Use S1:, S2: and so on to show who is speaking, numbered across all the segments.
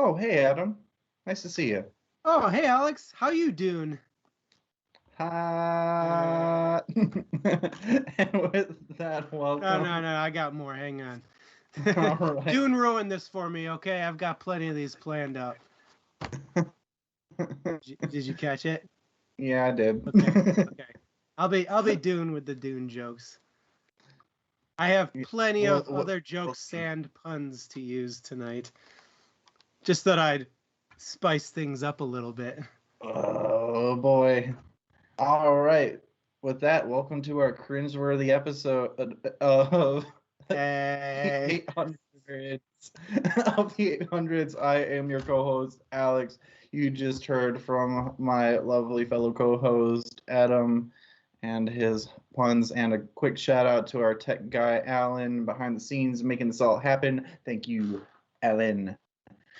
S1: Oh, hey, Adam. Nice to see you.
S2: Oh, hey, Alex. How you doing?
S1: And with that,
S2: No,
S1: welcome.
S2: I got more. Hang on.
S1: All right.
S2: Dune ruined this for me, okay? I've got plenty of these planned up. Did you catch it?
S1: Yeah, I did.
S2: Okay. I'll be Dune with the Dune jokes. I have plenty
S1: What,
S2: of
S1: what,
S2: other jokes and puns to use tonight. Just thought I'd spice things up a little bit.
S1: oh, boy. All right. With that, welcome to our cringeworthy episode of the
S2: Hey.
S1: 800s. Of the 800s, I am your co-host, Alex. You just heard from my lovely fellow co-host, Adam, and his puns, and a quick shout out to our tech guy, Alan, behind the scenes, making this all happen. Thank you, Alan.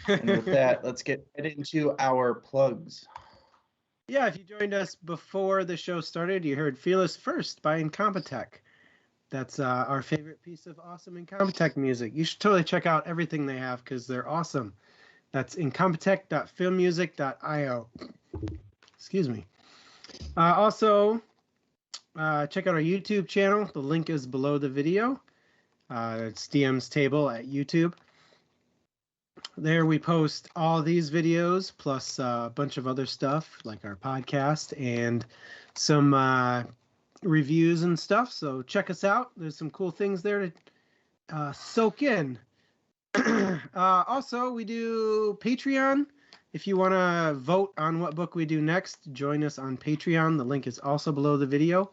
S1: And with that, let's get right into our plugs.
S2: Yeah, if you joined us before the show started, you heard Feel Us First by Incompetech. That's our favorite piece of awesome Incompetech music. You should totally check out everything they have because they're awesome. That's incompetech.filmmusic.io. Excuse me. Also, check out our YouTube channel. The link is below the video. It's DM's Table at YouTube. There we post all these videos plus a bunch of other stuff like our podcast and some reviews and stuff. So check us out. There's some cool things there to soak in. Also, we do Patreon. If you want to vote on what book we do next, join us on Patreon. The link is also below the video.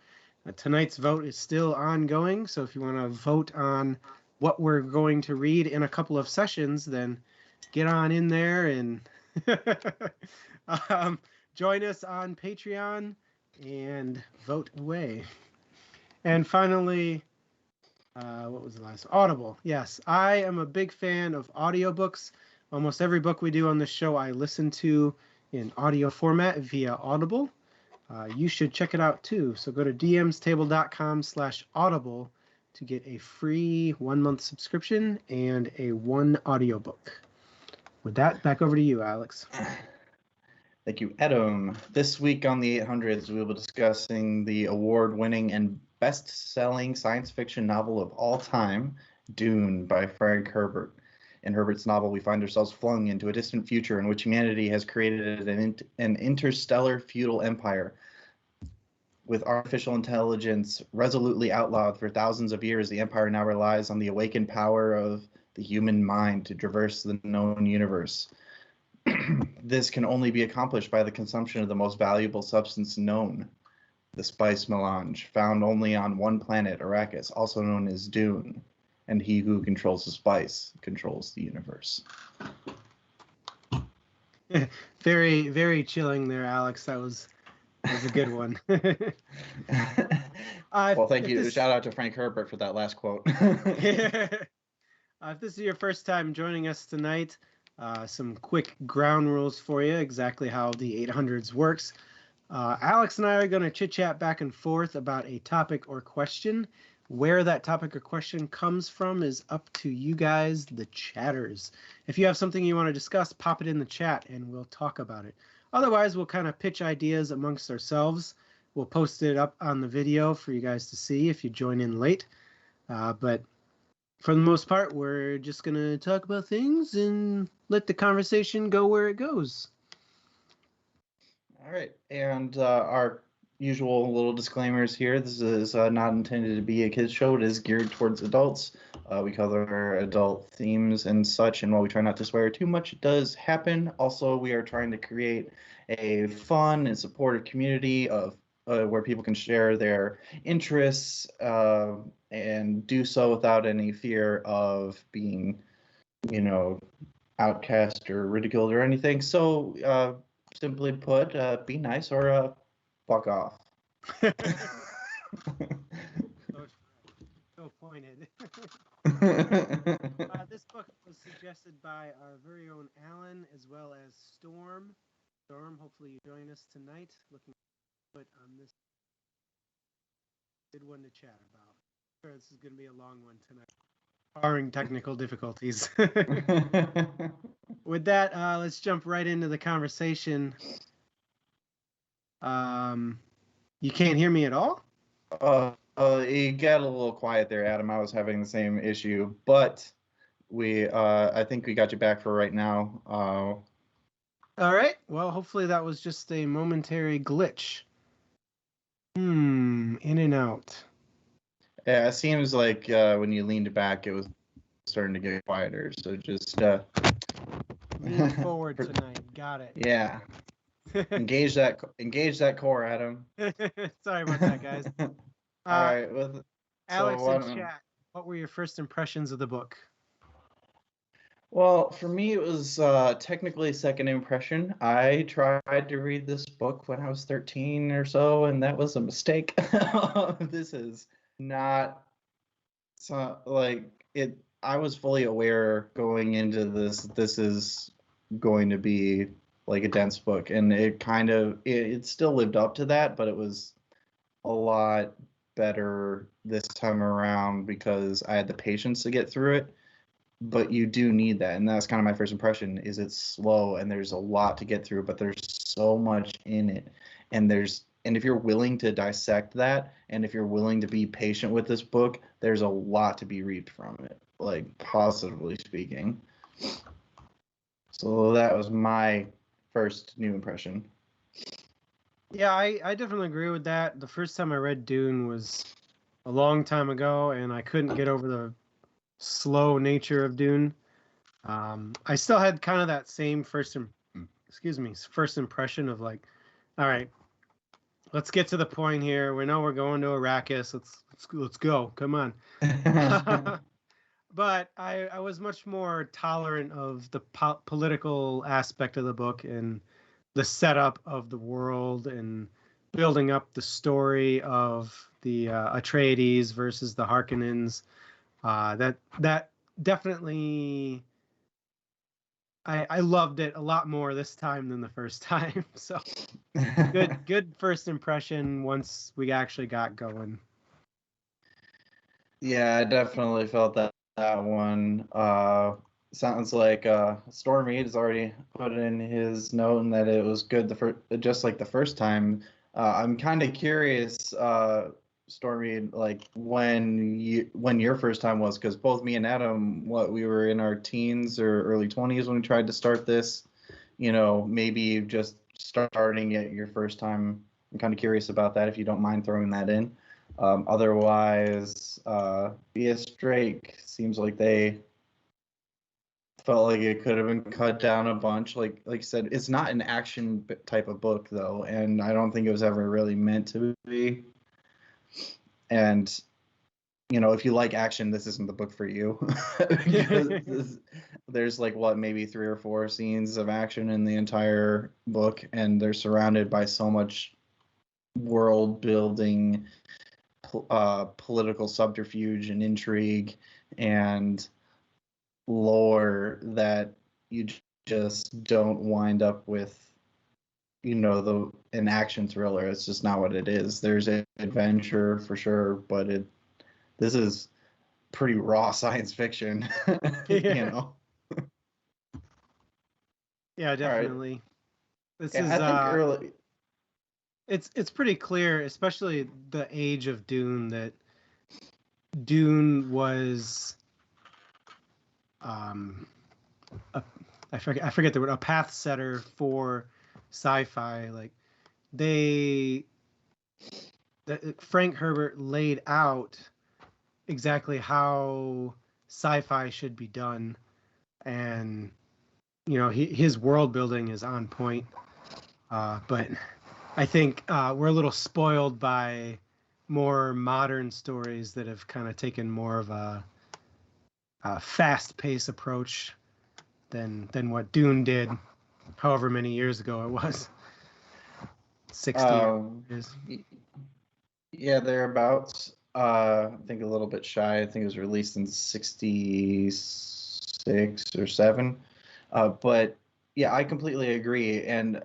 S2: Tonight's vote is still ongoing, so if you want to vote on what we're going to read in a couple of sessions, then get on in there and join us on Patreon and vote away. And finally, what was the last? Audible. Yes, I am a big fan of audiobooks. Almost every book we do on this show, I listen to in audio format via Audible. You should check it out too. So go to dmstable.com/audible to get a free 1-month subscription and a 1 audiobook. With that, back over to you, Alex.
S1: Thank you, Adam. This week on the 800s, we will be discussing the award-winning and best-selling science fiction novel of all time, Dune, by Frank Herbert. In Herbert's novel, we find ourselves flung into a distant future in which humanity has created an interstellar feudal empire. With artificial intelligence resolutely outlawed for thousands of years, the empire now relies on the awakened power of the human mind to traverse the known universe. This can only be accomplished by the consumption of the most valuable substance known, the spice melange, found only on one planet, Arrakis, also known as Dune. And he who controls the spice controls the universe.
S2: Very, very chilling there, Alex. That was a good one.
S1: Well, thank you. Shout out to Frank Herbert for that last quote.
S2: If this is your first time joining us tonight, some quick ground rules for you, exactly how the 800s works. Alex and I are going to chit-chat back and forth about a topic or question. Where that topic or question comes from is up to you guys, the chatters. If you have something you want to discuss, pop it in the chat and we'll talk about it. Otherwise, we'll kind of pitch ideas amongst ourselves. We'll post it up on the video for you guys to see if you join in late. But for the most part, we're just going to talk about things and let the conversation go where it goes.
S1: All right. And our usual little disclaimers here. This is not intended to be a kids show. It is geared towards adults. We cover adult themes and such, and while we try not to swear too much, it does happen. Also, we are trying to create a fun and supportive community of where people can share their interests and do so without any fear of being, outcast or ridiculed or anything. So, simply put, be nice or fuck off.
S2: So pointed. This book was suggested by our very own Alan as well as Storm. Storm, hopefully you join us tonight. Looking forward on this good one to chat about. I'm sure this is going to be a long one tonight. barring technical difficulties. With that, let's jump right into the conversation. You can't hear me at all?
S1: You got a little quiet there, Adam. I was having the same issue, but I think we got you back for right now.
S2: All right. Well, hopefully that was just a momentary glitch. In and out.
S1: Yeah, it seems like when you leaned back, it was starting to get quieter. So just
S2: lean forward tonight. Got it.
S1: Yeah. engage that core, Adam.
S2: Sorry about that, guys.
S1: All right.
S2: Alex and chat, what were your first impressions of the book?
S1: Well, for me, it was technically second impression. I tried to read this book when I was 13 or so, and that was a mistake. This is not like it. I was fully aware going into this. This is going to be like a dense book, and it still lived up to that, but it was a lot better this time around because I had the patience to get through it. But you do need that, and that's kind of my first impression. Is it's slow and there's a lot to get through, but there's so much in it, and if you're willing to dissect that, and if you're willing to be patient with this book, there's a lot to be reaped from it, like positively speaking. So that was my first new impression.
S2: Yeah, I definitely agree with that. The first time I read Dune was a long time ago, and I couldn't get over the slow nature of Dune. I still had kind of that same first impression of like, all right, let's get to the point here. We know we're going to Arrakis. Let's go. Come on. But I was much more tolerant of the political aspect of the book and the setup of the world and building up the story of the Atreides versus the Harkenins. That definitely, I loved it a lot more this time than the first time. So good first impression once we actually got going.
S1: Yeah, I definitely felt that one. Sounds like Stormy has already put in his note and that it was good just like the first time. I'm kind of curious, Stormy, like when your first time was, because both me and Adam, we were in our teens or early 20s when we tried to start this. Maybe just starting at your first time. I'm kind of curious about that, if you don't mind throwing that in. Otherwise, B.S. Drake seems like they felt like it could have been cut down a bunch. Like you said, it's not an action type of book though, and I don't think it was ever really meant to be. And if you like action, this isn't the book for you. Because there's like maybe 3 or 4 scenes of action in the entire book, and they're surrounded by so much world building, political subterfuge and intrigue and lore that you just don't wind up with an action thriller. It's just not what it is. There's an adventure for sure, but this is pretty raw science fiction.
S2: Yeah, definitely. Right. This is
S1: I think early
S2: it's pretty clear, especially the age of Dune, that Dune was I forget the word, a path setter for sci-fi. Like Frank Herbert laid out exactly how sci-fi should be done, and his world building is on point. But I think we're a little spoiled by more modern stories that have kind of taken more of a fast-paced approach than what Dune did, however many years ago it was. 60 years.
S1: Yeah, thereabouts. I think a little bit shy. I think it was released in 66 or 7. But yeah, I completely agree. And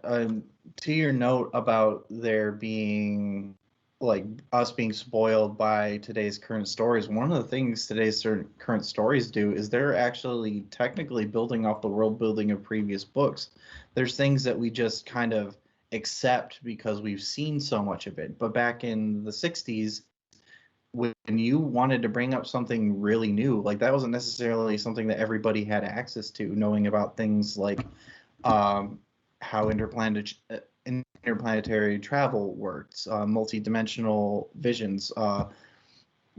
S1: to your note about there being like us being spoiled by today's current stories. One of the things today's current stories do is they're actually technically building off the world building of previous books. There's things that we just kind of accept because we've seen so much of it. But back in the 60s, when you wanted to bring up something really new, like that wasn't necessarily something that everybody had access to, knowing about things like how interplanetary travel works, multidimensional visions,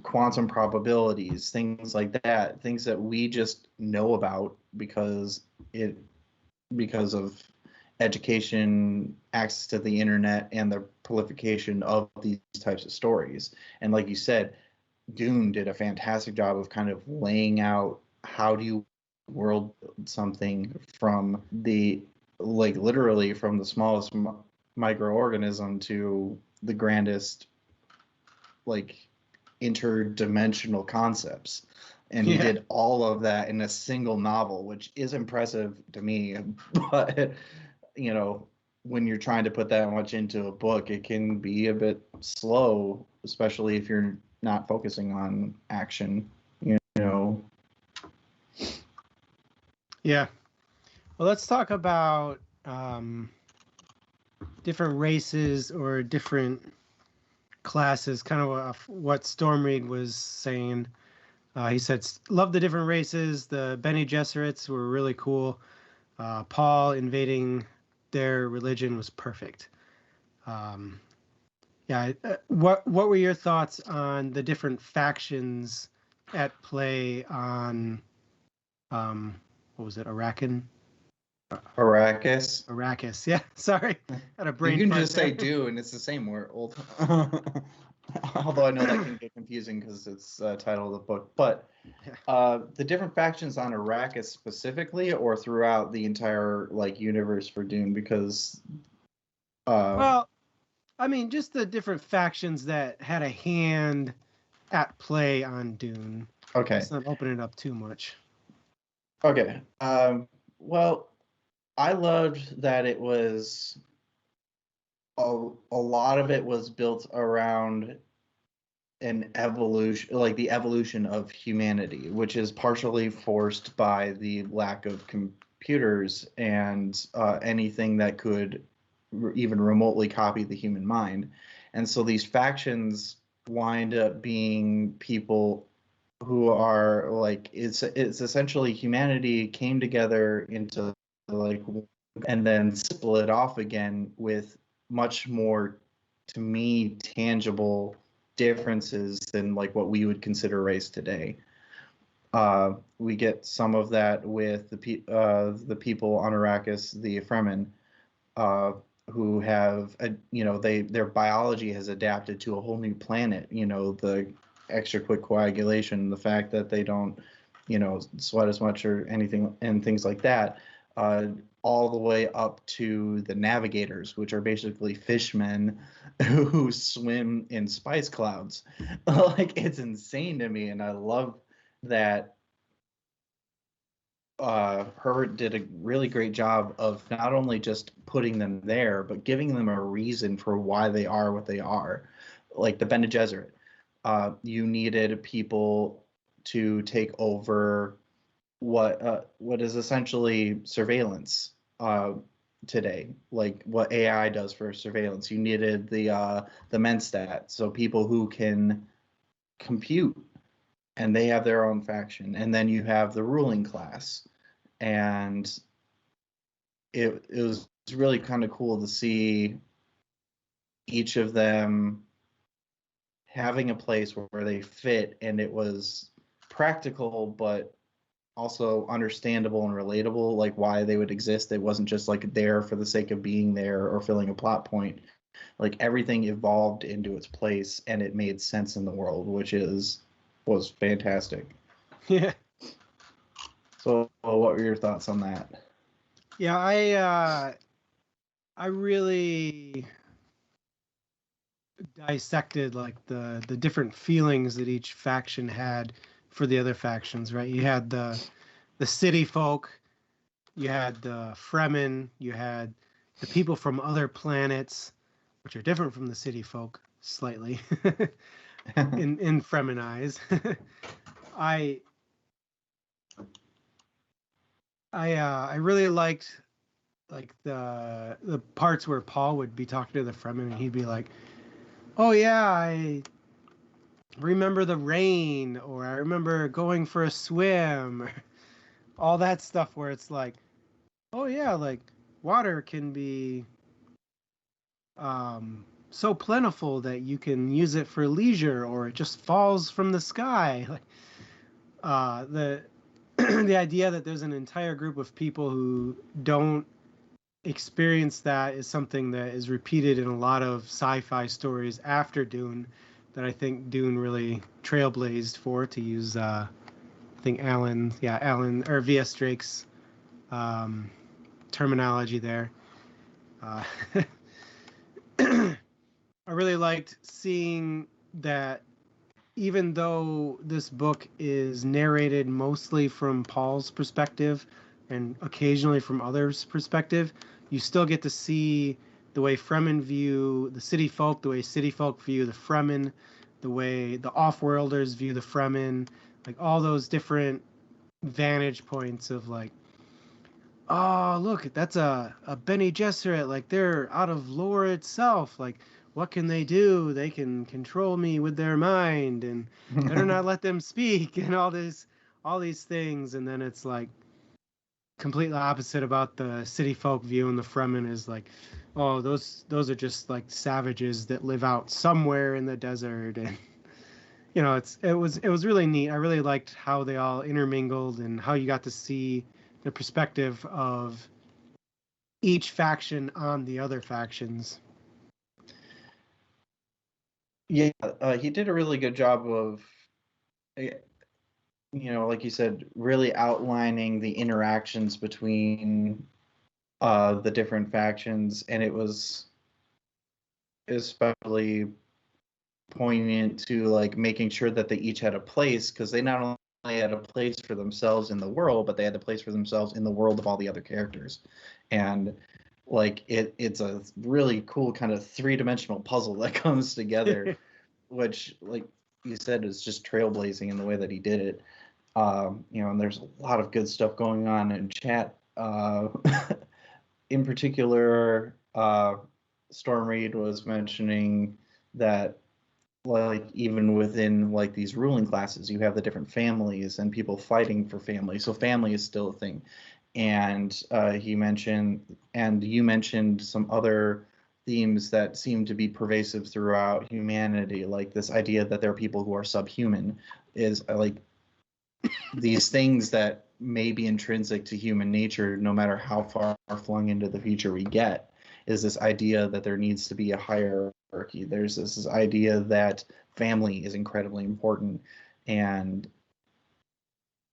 S1: quantum probabilities, things like that, things that we just know about because of education, access to the internet, and the proliferation of these types of stories. And like you said, Dune did a fantastic job of kind of laying out how do you world build something from the, like, literally from the smallest microorganism to the grandest, like, interdimensional concepts. And he did all of that in a single novel, which is impressive to me. But, you know, when you're trying to put that much into a book, it can be a bit slow, especially if you're not focusing on action, you know.
S2: Yeah. Well, let's talk about different races or different classes, kind of what Stormreed was saying. He said, love the different races. The Benny Jesuits were really cool. Paul invading their religion was perfect. What were your thoughts on the different factions at play on, what was it,
S1: Arrakis.
S2: Arrakis, yeah, sorry. Had a brain
S1: You can
S2: fart
S1: just
S2: there.
S1: say Dune, it's the same word. Although I know that can get confusing because it's the title of the book. But the different factions on Arrakis specifically, or throughout the entire, like, universe for Dune, because
S2: well, I mean, just the different factions that had a hand at play on Dune.
S1: Okay.
S2: Let's not open it up too much.
S1: Okay. Well, I loved that it was a lot of it was built around an evolution, like the evolution of humanity, which is partially forced by the lack of computers and anything that could even remotely copy the human mind. And so these factions wind up being people who are like, it's essentially humanity came together into, like, and then split off again with much more, to me, tangible differences than, like, what we would consider race today. We get some of that with the people on Arrakis, the Fremen, who have, their biology has adapted to a whole new planet. You know, the extra quick coagulation, the fact that they don't, sweat as much or anything, and things like that. All the way up to the navigators, which are basically fishmen who swim in spice clouds. Like, it's insane to me, and I love that Herbert did a really great job of not only just putting them there, but giving them a reason for why they are what they are. Like the Bene Gesserit, you needed people to take over what is essentially surveillance today, like what AI does for surveillance. You needed the Menstat, so people who can compute, and they have their own faction. And then you have the ruling class, and it was really kind of cool to see each of them having a place where they fit, and it was practical but also understandable and relatable, like why they would exist. It wasn't just like there for the sake of being there or filling a plot point. Like, everything evolved into its place and it made sense in the world, which was fantastic.
S2: Yeah.
S1: So what were your thoughts on that?
S2: Yeah, I really dissected, like, the different feelings that each faction had for the other factions, right? You had the city folk, you had the Fremen, you had the people from other planets, which are different from the city folk. slightly in Fremen eyes. I really liked like the parts where Paul would be talking to the Fremen and he'd be like, "Oh yeah, I remember the rain," or "I remember going for a swim," or all that stuff where it's like, "Oh yeah, like water can be so plentiful that you can use it for leisure, or it just falls from the sky." Like the the idea that there's an entire group of people who don't experience that is something that is repeated in a lot of sci-fi stories after Dune that I think Dune really trailblazed for, to use I think Alan or V.S. Drake's terminology there. I really liked seeing that even though this book is narrated mostly from Paul's perspective and occasionally from others' perspective, you still get to see the way Fremen view the city folk, the way city folk view the Fremen, the way the off-worlders view the Fremen, like all those different vantage points of like, oh, look, that's a Benny Gesserit, like they're out of lore itself, like what can they do? They can control me with their mind and better not let them speak and all these things. And then it's like completely opposite about the city folk view, and the Fremen is like, oh, those are just like savages that live out somewhere in the desert. And you know, it was really neat. I really liked how they all intermingled and how you got to see the perspective of each faction on the other factions.
S1: Yeah, he did a really good job of, like you said, really outlining the interactions between the different factions, and it was especially poignant to like making sure that they each had a place, because they not only had a place for themselves in the world, but they had a place for themselves in the world of all the other characters. And like it's a really cool kind of three-dimensional puzzle that comes together, which, like you said, is just trailblazing in the way that he did it. And there's a lot of good stuff going on in chat. In particular, Storm Reed was mentioning that, like, even within like these ruling classes, you have the different families and people fighting for family. So family is still a thing. And you mentioned some other themes that seem to be pervasive throughout humanity, like this idea that there are people who are subhuman, is like these things that may be intrinsic to human nature, no matter how far flung into the future we get, is this idea that there needs to be a hierarchy. There's this idea that family is incredibly important, and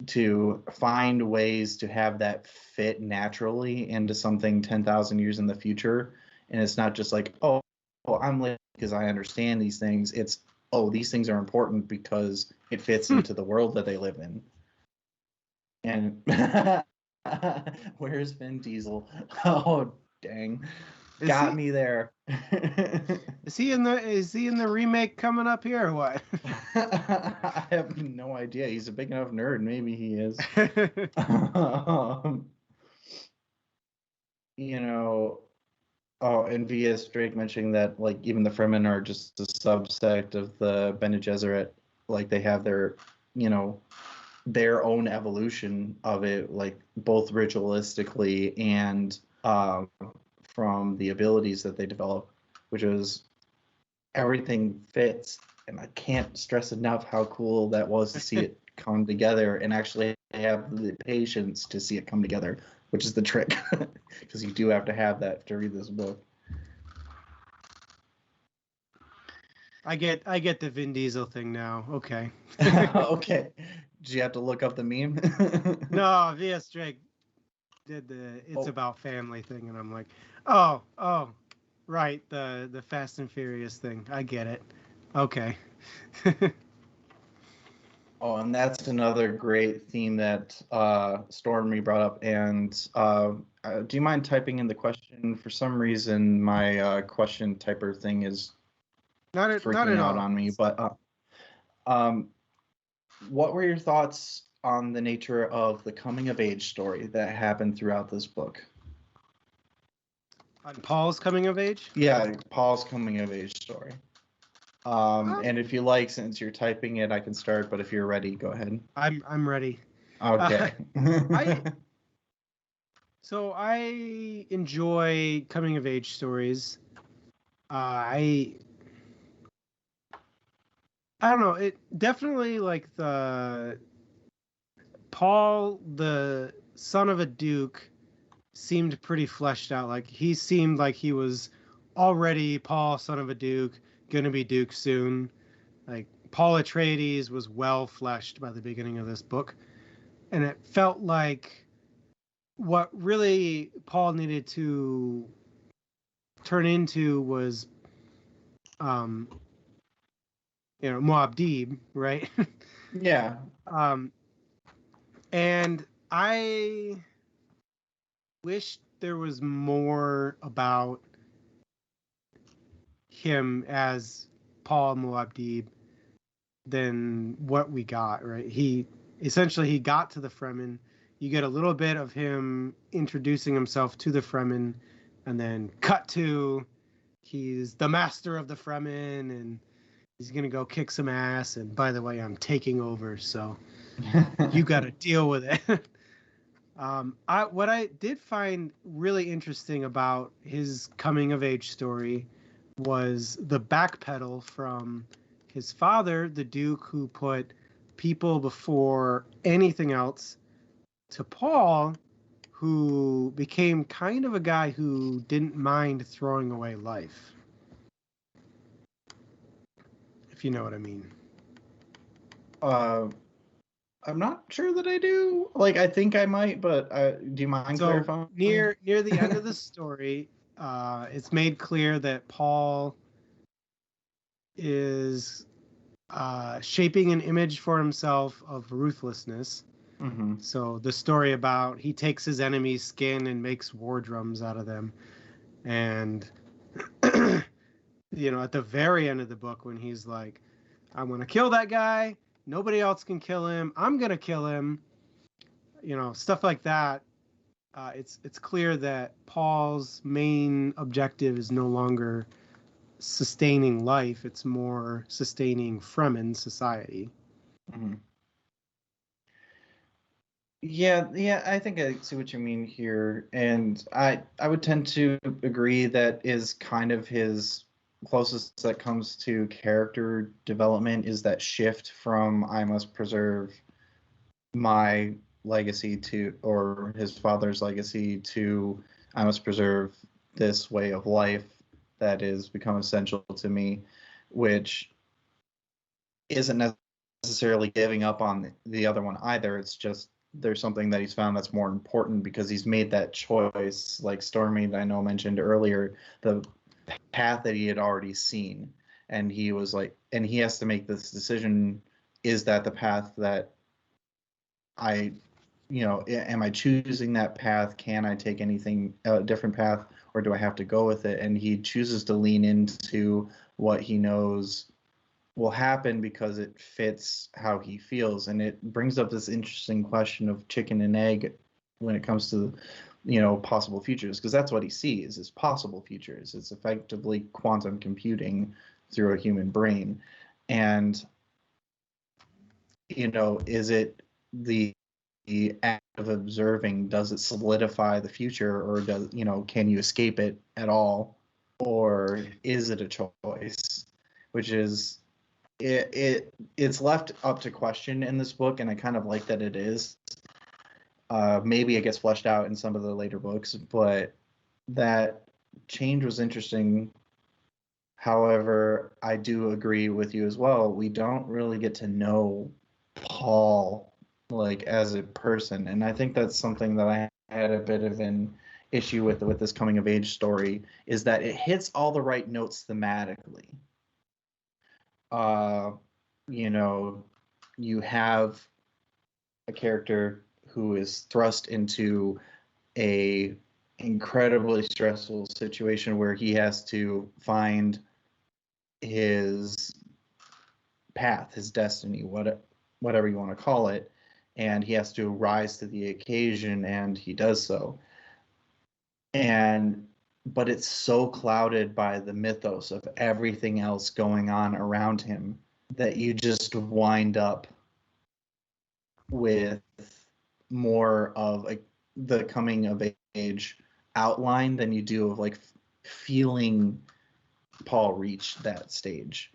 S1: to find ways to have that fit naturally into something 10,000 years in the future. And it's not just like, oh, I'm late because I understand these things. It's, oh, these things are important because it fits into the world that they live in. And where's Vin Diesel? Oh, dang. Got me there.
S2: Is he in the remake coming up here or what?
S1: I have no idea. He's a big enough nerd. Maybe he is. And V.S. Drake mentioning that, like, even the Fremen are just a subsect of the Bene Gesserit. Like, they have their, their own evolution of it, like, both ritualistically and from the abilities that they develop, which is everything fits. And I can't stress enough how cool that was to see it come together and actually have the patience to see it come together, which is the trick, because you do have to have that to read this book.
S2: I get the Vin Diesel thing now. Okay.
S1: Okay. Did you have to look up the meme?
S2: No, V.S. Drake did the "it's about family" thing, and I'm like, oh, right, the Fast and Furious thing. I get it. Okay.
S1: And that's another great theme that Stormy brought up. And do you mind typing in the question? For some reason, my question typer thing is
S2: not at
S1: freaking out
S2: all.
S1: on me. But what were your thoughts on the nature of the coming of age story that happened throughout this book?
S2: On Paul's coming of age?
S1: Yeah, Paul's coming of age story. And if you like, since you're typing it, I can start. But if you're ready, go ahead.
S2: I'm ready.
S1: Okay.
S2: So I enjoy coming of age stories. I don't know. It definitely like the Paul, the son of a duke, seemed pretty fleshed out. Like he seemed like he was already Paul, son of a duke, gonna be duke soon. Like Paul Atreides was well fleshed by the beginning of this book, and it felt like what really Paul needed to turn into was, Muad'Dib, right?
S1: Yeah.
S2: And I wish there was more about him as Paul Muad'Dib than what we got, right? He got to the Fremen. You get a little bit of him introducing himself to the Fremen, and then cut to he's the master of the Fremen, and he's gonna go kick some ass. And by the way, I'm taking over, so you got to deal with it. What I did find really interesting about his coming of age story was the backpedal from his father, the Duke, who put people before anything else, to Paul, who became kind of a guy who didn't mind throwing away life. If you know what I mean.
S1: I'm not sure that I do. Like, I think I might, but do you mind clarifying?
S2: Near the end of the story, it's made clear that Paul is shaping an image for himself of ruthlessness.
S1: Mm-hmm.
S2: So the story about he takes his enemy's skin and makes war drums out of them, and at the very end of the book when he's like, I want to kill that guy, nobody else can kill him, I'm gonna kill him, stuff like that. It's clear that Paul's main objective is no longer sustaining life, it's more sustaining Fremen society.
S1: Mm-hmm. Yeah, I think I see what you mean here, and I would tend to agree that is kind of his closest that comes to character development is that shift from I must preserve my legacy to, or his father's legacy to, I must preserve this way of life that has become essential to me, which isn't necessarily giving up on the other one either. It's just there's something that he's found that's more important because he's made that choice, like Stormy, I know mentioned earlier, the path that he had already seen. And he was like, and he has to make this decision, is that the path that am I choosing that path? Can I take anything, a different path, or do I have to go with it? And he chooses to lean into what he knows will happen because it fits how he feels. And it brings up this interesting question of chicken and egg when it comes to, possible futures, because that's what he sees is possible futures. It's effectively quantum computing through a human brain. And, is it the act of observing, does it solidify the future, or can you escape it at all, or is it a choice? Which is it's left up to question in this book, and I kind of like that it is. Maybe it gets fleshed out in some of the later books, but that change was interesting. However, I do agree with you as well. We don't really get to know Paul like as a person, and I think that's something that I had a bit of an issue with this coming of age story, is that it hits all the right notes thematically. You have a character who is thrust into a incredibly stressful situation where he has to find his path, his destiny, whatever you want to call it, and he has to rise to the occasion, and he does so. But it's so clouded by the mythos of everything else going on around him that you just wind up with more of the coming of age outline than you do of like feeling Paul reach that stage.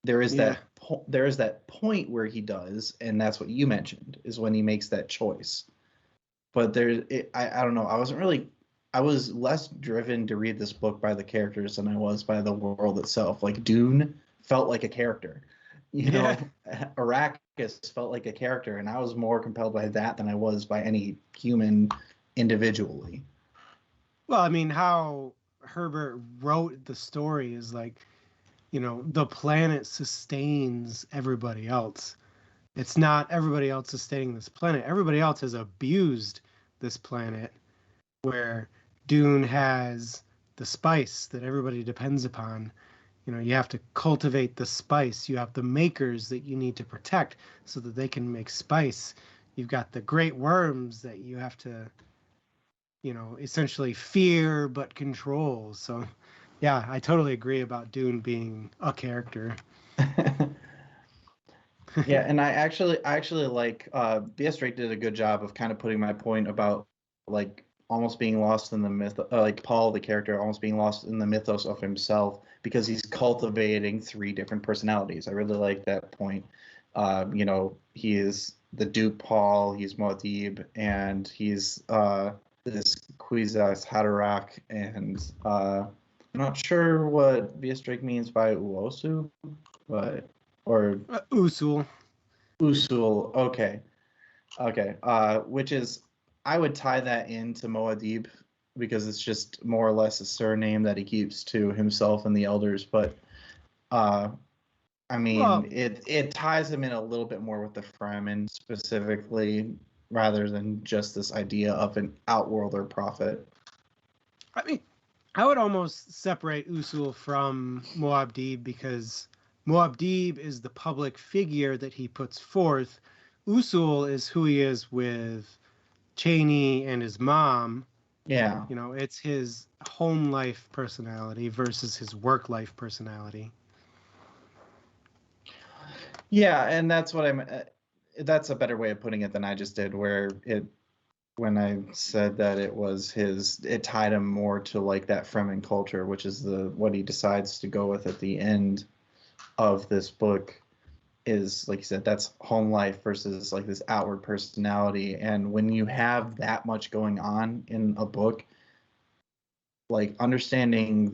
S1: There is that point where he does, and that's what you mentioned, is when he makes that choice. But I don't know. I was less driven to read this book by the characters than I was by the world itself. Like Dune felt like a character, Arrakis felt like a character, and I was more compelled by that than I was by any human individually.
S2: Well, I mean, how Herbert wrote the story is like, the planet sustains everybody else. It's not everybody else sustaining this planet. Everybody else has abused this planet, where Dune has the spice that everybody depends upon. You have to cultivate the spice. You have the makers that you need to protect so that they can make spice. You've got the great worms that you have to, essentially fear but control. So, yeah, I totally agree about Dune being a character.
S1: Yeah, and I actually like B.S. Drake did a good job of kind of putting my point about like almost being lost in the myth, like Paul the character almost being lost in the mythos of himself because he's cultivating 3 different personalities. I really like that point. He is the Duke Paul, he's Muad'Dib, and he's this Kwisatz Haderach, and I'm not sure what B.S. Drake means by Uosu, but
S2: Usul.
S1: Okay. Which is, I would tie that into Muad'Dib because it's just more or less a surname that he keeps to himself and the elders. But I mean, it ties him in a little bit more with the Fremen specifically, rather than just this idea of an outworlder prophet.
S2: I mean, I would almost separate Usul from Muad'Dib because Muad'Dib is the public figure that he puts forth. Usul is who he is with Chani and his mom.
S1: Yeah.
S2: It's his home life personality versus his work life personality.
S1: Yeah, and that's what that's a better way of putting it than I just did, when I said that it tied him more to like that Fremen culture, which is what he decides to go with at the end of this book, is like you said, that's home life versus like this outward personality. And when you have that much going on in a book, like understanding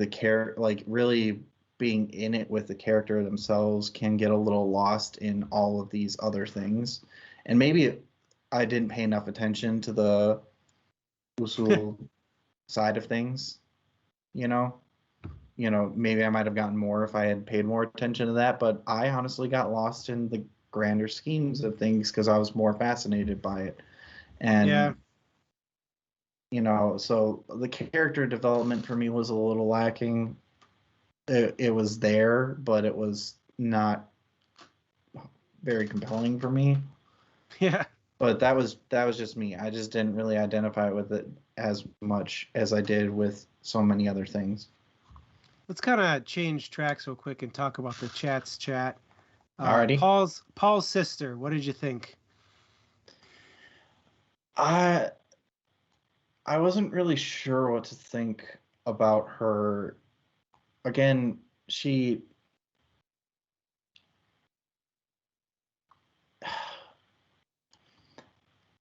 S1: like really being in it with the character themselves can get a little lost in all of these other things. And maybe I didn't pay enough attention to the Usul side of things, maybe I might have gotten more if I had paid more attention to that, but I honestly got lost in the grander schemes of things because I was more fascinated by it. And, so the character development for me was a little lacking. It was there, but it was not very compelling for me.
S2: Yeah.
S1: But that was just me. I just didn't really identify with it as much as I did with so many other things.
S2: Let's kind of change tracks real quick and talk about the chat's chat.
S1: Alrighty.
S2: Paul's sister. What did you think?
S1: I wasn't really sure what to think about her. Again,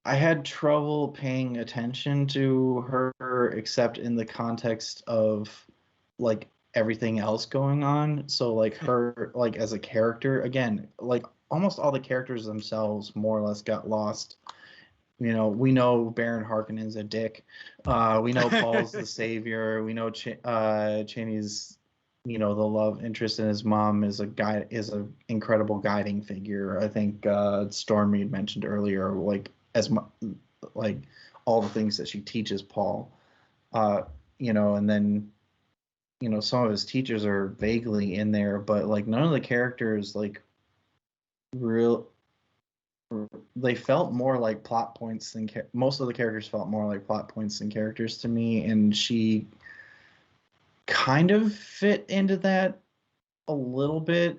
S1: I had trouble paying attention to her except in the context of like everything else going on. So like her, like as a character, again, like almost all the characters themselves more or less got lost. We know Baron Harkonnen's a dick. We know Paul's the savior. We know Chani's, the love interest in his mom is an incredible guiding figure. I think Stormy had mentioned earlier, like like all the things that she teaches Paul, and then some of his teachers are vaguely in there, but like none of the characters like real they felt more like plot points than most of the characters felt more like plot points than characters to me, and she kind of fit into that a little bit.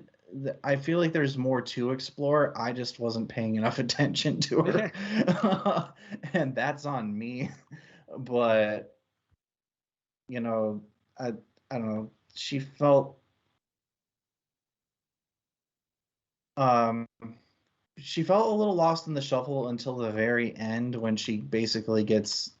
S1: I feel like there's more to explore. I just wasn't paying enough attention to her. And that's on me. But I don't know. She felt she felt a little lost in the shuffle until the very end when she basically gets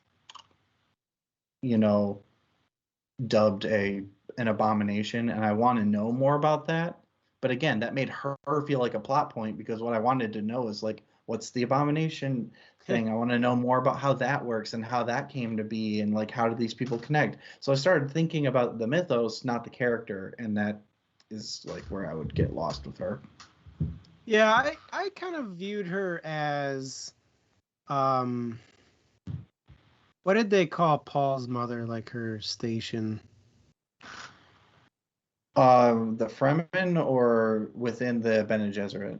S1: dubbed an abomination, and I want to know more about that. But again, that made her feel like a plot point, because what I wanted to know is like, what's the abomination thing? I want to know more about how that works and how that came to be, and like, how did these people connect? So I started thinking about the mythos, not the character, and that is like where I would get lost with her.
S2: Yeah, I kind of viewed her as what did they call Paul's mother, like her station?
S1: The Fremen, or within the Bene Gesserit?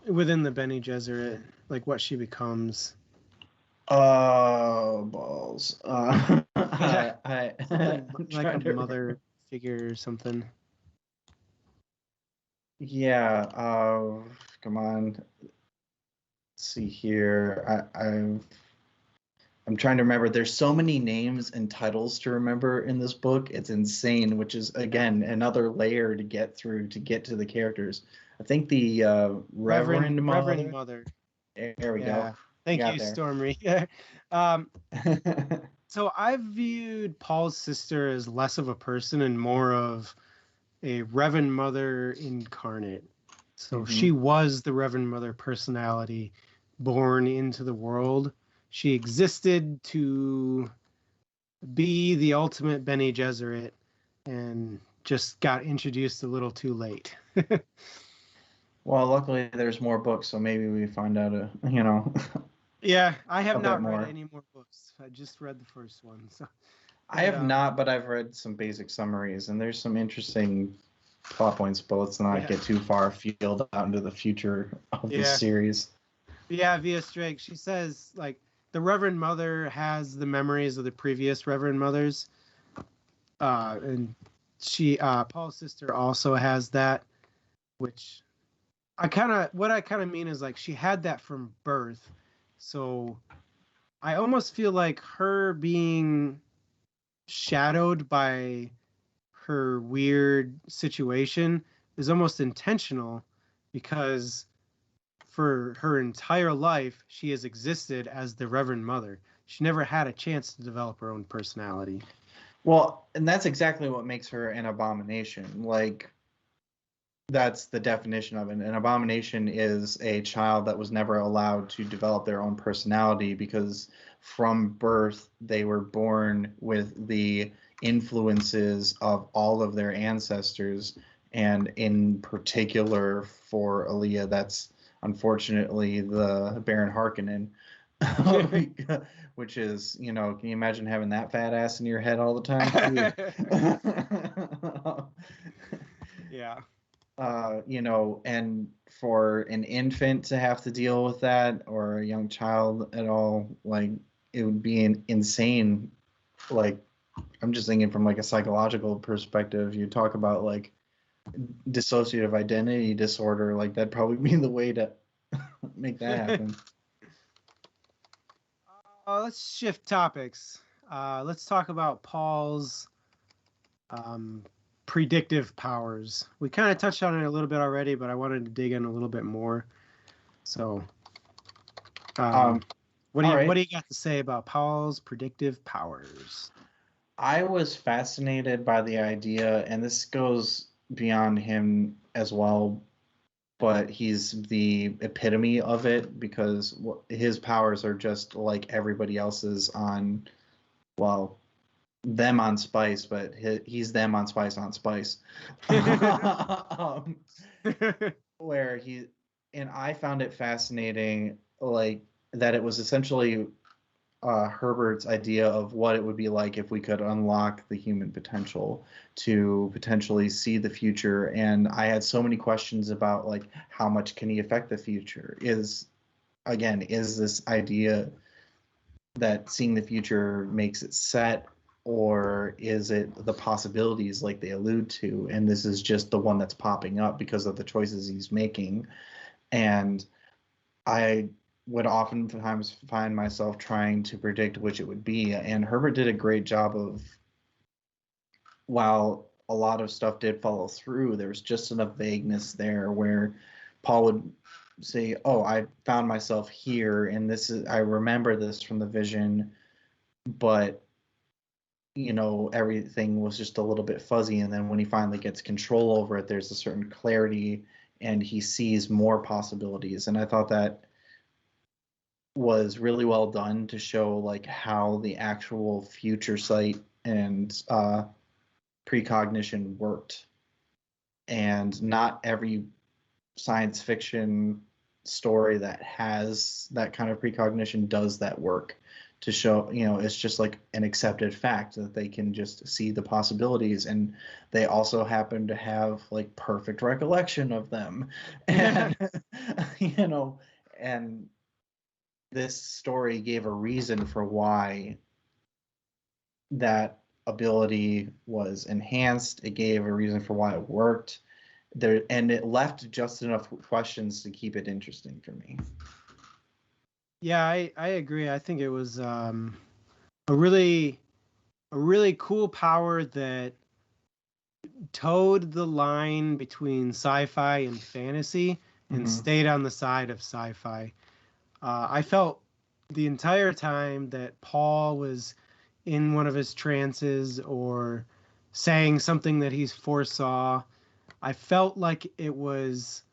S2: Within the Benny Jesuit, like what she becomes.
S1: Balls.
S2: Like a mother figure or something.
S1: Yeah. Come on. Let's see here. I'm trying to remember. There's so many names and titles to remember in this book. It's insane, which is again another layer to get through to get to the characters. I think the Reverend
S2: Mother.
S1: There we go.
S2: Thank you, Stormy. So I viewed Paul's sister as less of a person and more of a Reverend Mother incarnate. So she was the Reverend Mother personality born into the world. She existed to be the ultimate Bene Gesserit and just got introduced a little too late.
S1: Well, luckily there's more books, so maybe we find out
S2: Yeah, I have not read any more books. I just read the first one. So
S1: I have not, but I've read some basic summaries, and there's some interesting plot points, but let's not get too far afield out into the future of this series.
S2: Yeah, Via Strake, she says, like, the Reverend Mother has the memories of the previous Reverend Mothers. And she, Paul's sister also has that, which what I kind of mean is like she had that from birth. So I almost feel like her being shadowed by her weird situation is almost intentional, because for her entire life she has existed as the Reverend Mother. She never had a chance to develop her own personality.
S1: Well, and that's exactly what makes her an abomination. Like, that's the definition of it. An abomination is a child that was never allowed to develop their own personality, because from birth they were born with the influences of all of their ancestors, and in particular for Aaliyah, that's unfortunately the Baron Harkonnen. Which is, can you imagine having that fat ass in your head all the time?
S2: Yeah.
S1: And for an infant to have to deal with that, or a young child at all, like, it would be insane. Like, I'm just thinking from like a psychological perspective. You talk about like dissociative identity disorder, like that'd probably be the way to make that happen.
S2: Let's shift topics. Let's talk about Paul's predictive powers. We kind of touched on it a little bit already, but I wanted to dig in a little bit more. So, what do you got to say about Paul's predictive powers?
S1: I was fascinated by the idea, and this goes beyond him as well, but he's the epitome of it, because his powers are just like everybody else's on, well, them on Spice, but he's them on Spice on Spice. Where and I found it fascinating, like, that it was essentially Herbert's idea of what it would be like if we could unlock the human potential to potentially see the future. And I had so many questions about like how much can he affect the future? Is this idea that seeing the future makes it set, or is it the possibilities like they allude to? And this is just the one that's popping up because of the choices he's making. And I would oftentimes find myself trying to predict which it would be. And Herbert did a great job of, while a lot of stuff did follow through, there was just enough vagueness there where Paul would say, oh, I found myself here, and I remember this from the vision, but everything was just a little bit fuzzy. And then when he finally gets control over it, there's a certain clarity and he sees more possibilities. And I thought that was really well done to show like how the actual future sight and precognition worked. And not every science fiction story that has that kind of precognition does that work to show, it's just like an accepted fact that they can just see the possibilities, and they also happen to have like perfect recollection of them. And and this story gave a reason for why that ability was enhanced. It gave a reason for why it worked there, and it left just enough questions to keep it interesting for me.
S2: Yeah, I agree. I think it was a really cool power that towed the line between sci-fi and fantasy and stayed on the side of sci-fi. I felt the entire time that Paul was in one of his trances or saying something that he foresaw, I felt like it was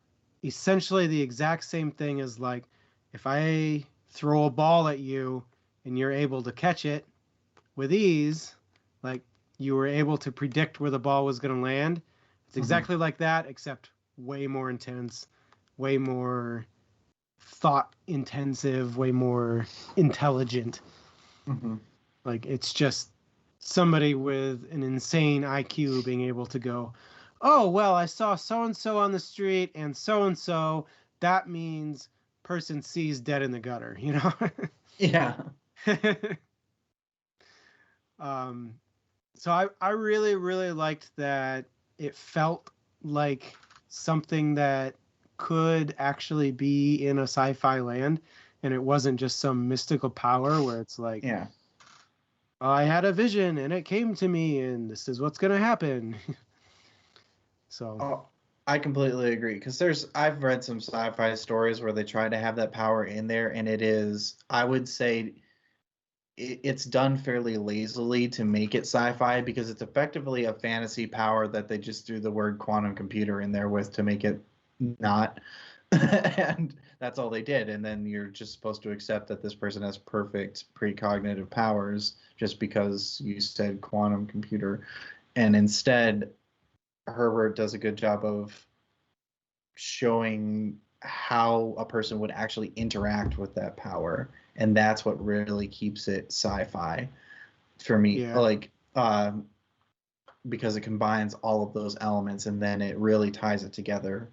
S2: essentially the exact same thing as like if I throw a ball at you and you're able to catch it with ease, like you were able to predict where the ball was going to land. It's exactly like that, except way more intense, way more thought intensive, way more intelligent. Like it's just somebody with an insane IQ being able to go, oh, well, I saw so-and-so on the street and so-and-so, that means person C's dead in the gutter,
S1: Yeah.
S2: So I really, really liked that it felt like something that could actually be in a sci-fi land, and it wasn't just some mystical power where it's like,
S1: yeah,
S2: I had a vision and it came to me and this is what's going to happen. So
S1: I completely agree, because I've read some sci-fi stories where they try to have that power in there, and it is, I would say, it's done fairly lazily to make it sci-fi, because it's effectively a fantasy power that they just threw the word quantum computer in there with to make it not. And that's all they did. And then you're just supposed to accept that this person has perfect precognitive powers just because you said quantum computer. And instead, Herbert does a good job of showing how a person would actually interact with that power, and that's what really keeps it sci-fi for me.
S2: Yeah.
S1: Like because it combines all of those elements, and then it really ties it together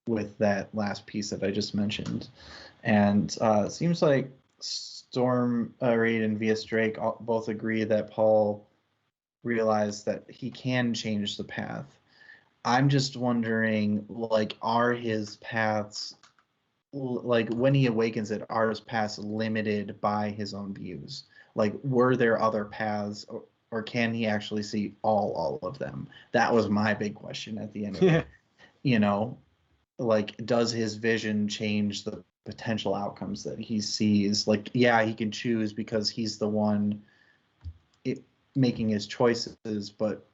S1: with that last piece that I just mentioned. And it seems like Storm Reed and V.S. Drake both agree that Paul realized that he can change the path. I'm just wondering, like, are his paths, like, when he awakens it, are his paths limited by his own views? Like, were there other paths, or can he actually see all of them? That was my big question at the end of it. Like, does his vision change the potential outcomes that he sees? Like, yeah, he can choose because he's the one making his choices, but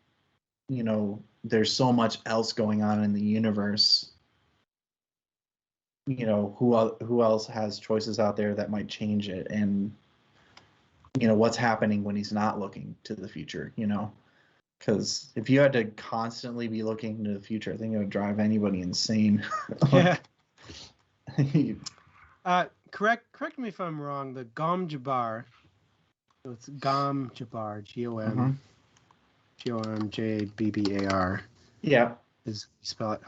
S1: there's so much else going on in the universe. Who else has choices out there that might change it? And what's happening when he's not looking to the future? Because if you had to constantly be looking into the future, I think it would drive anybody insane.
S2: Yeah. Correct me if I'm wrong. The Gom Jabbar, So it's Gom Jabbar,
S1: Mhm.
S2: Gomjabbar
S1: Yeah.
S2: is you spell it.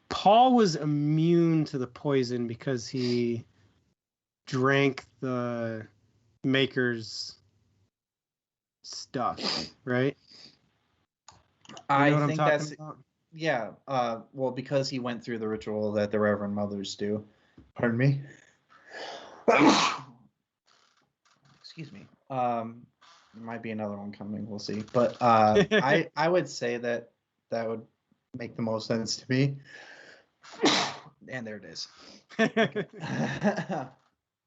S2: Paul was immune to the poison because he drank the maker's stuff, right? You
S1: I
S2: know what I'm
S1: think
S2: talking
S1: that's
S2: about?
S1: yeah. Well, because he went through the ritual that the Reverend Mothers do. Pardon me. Excuse me. There might be another one coming. We'll see. But I would say that would make the most sense to me. And there it is. Okay.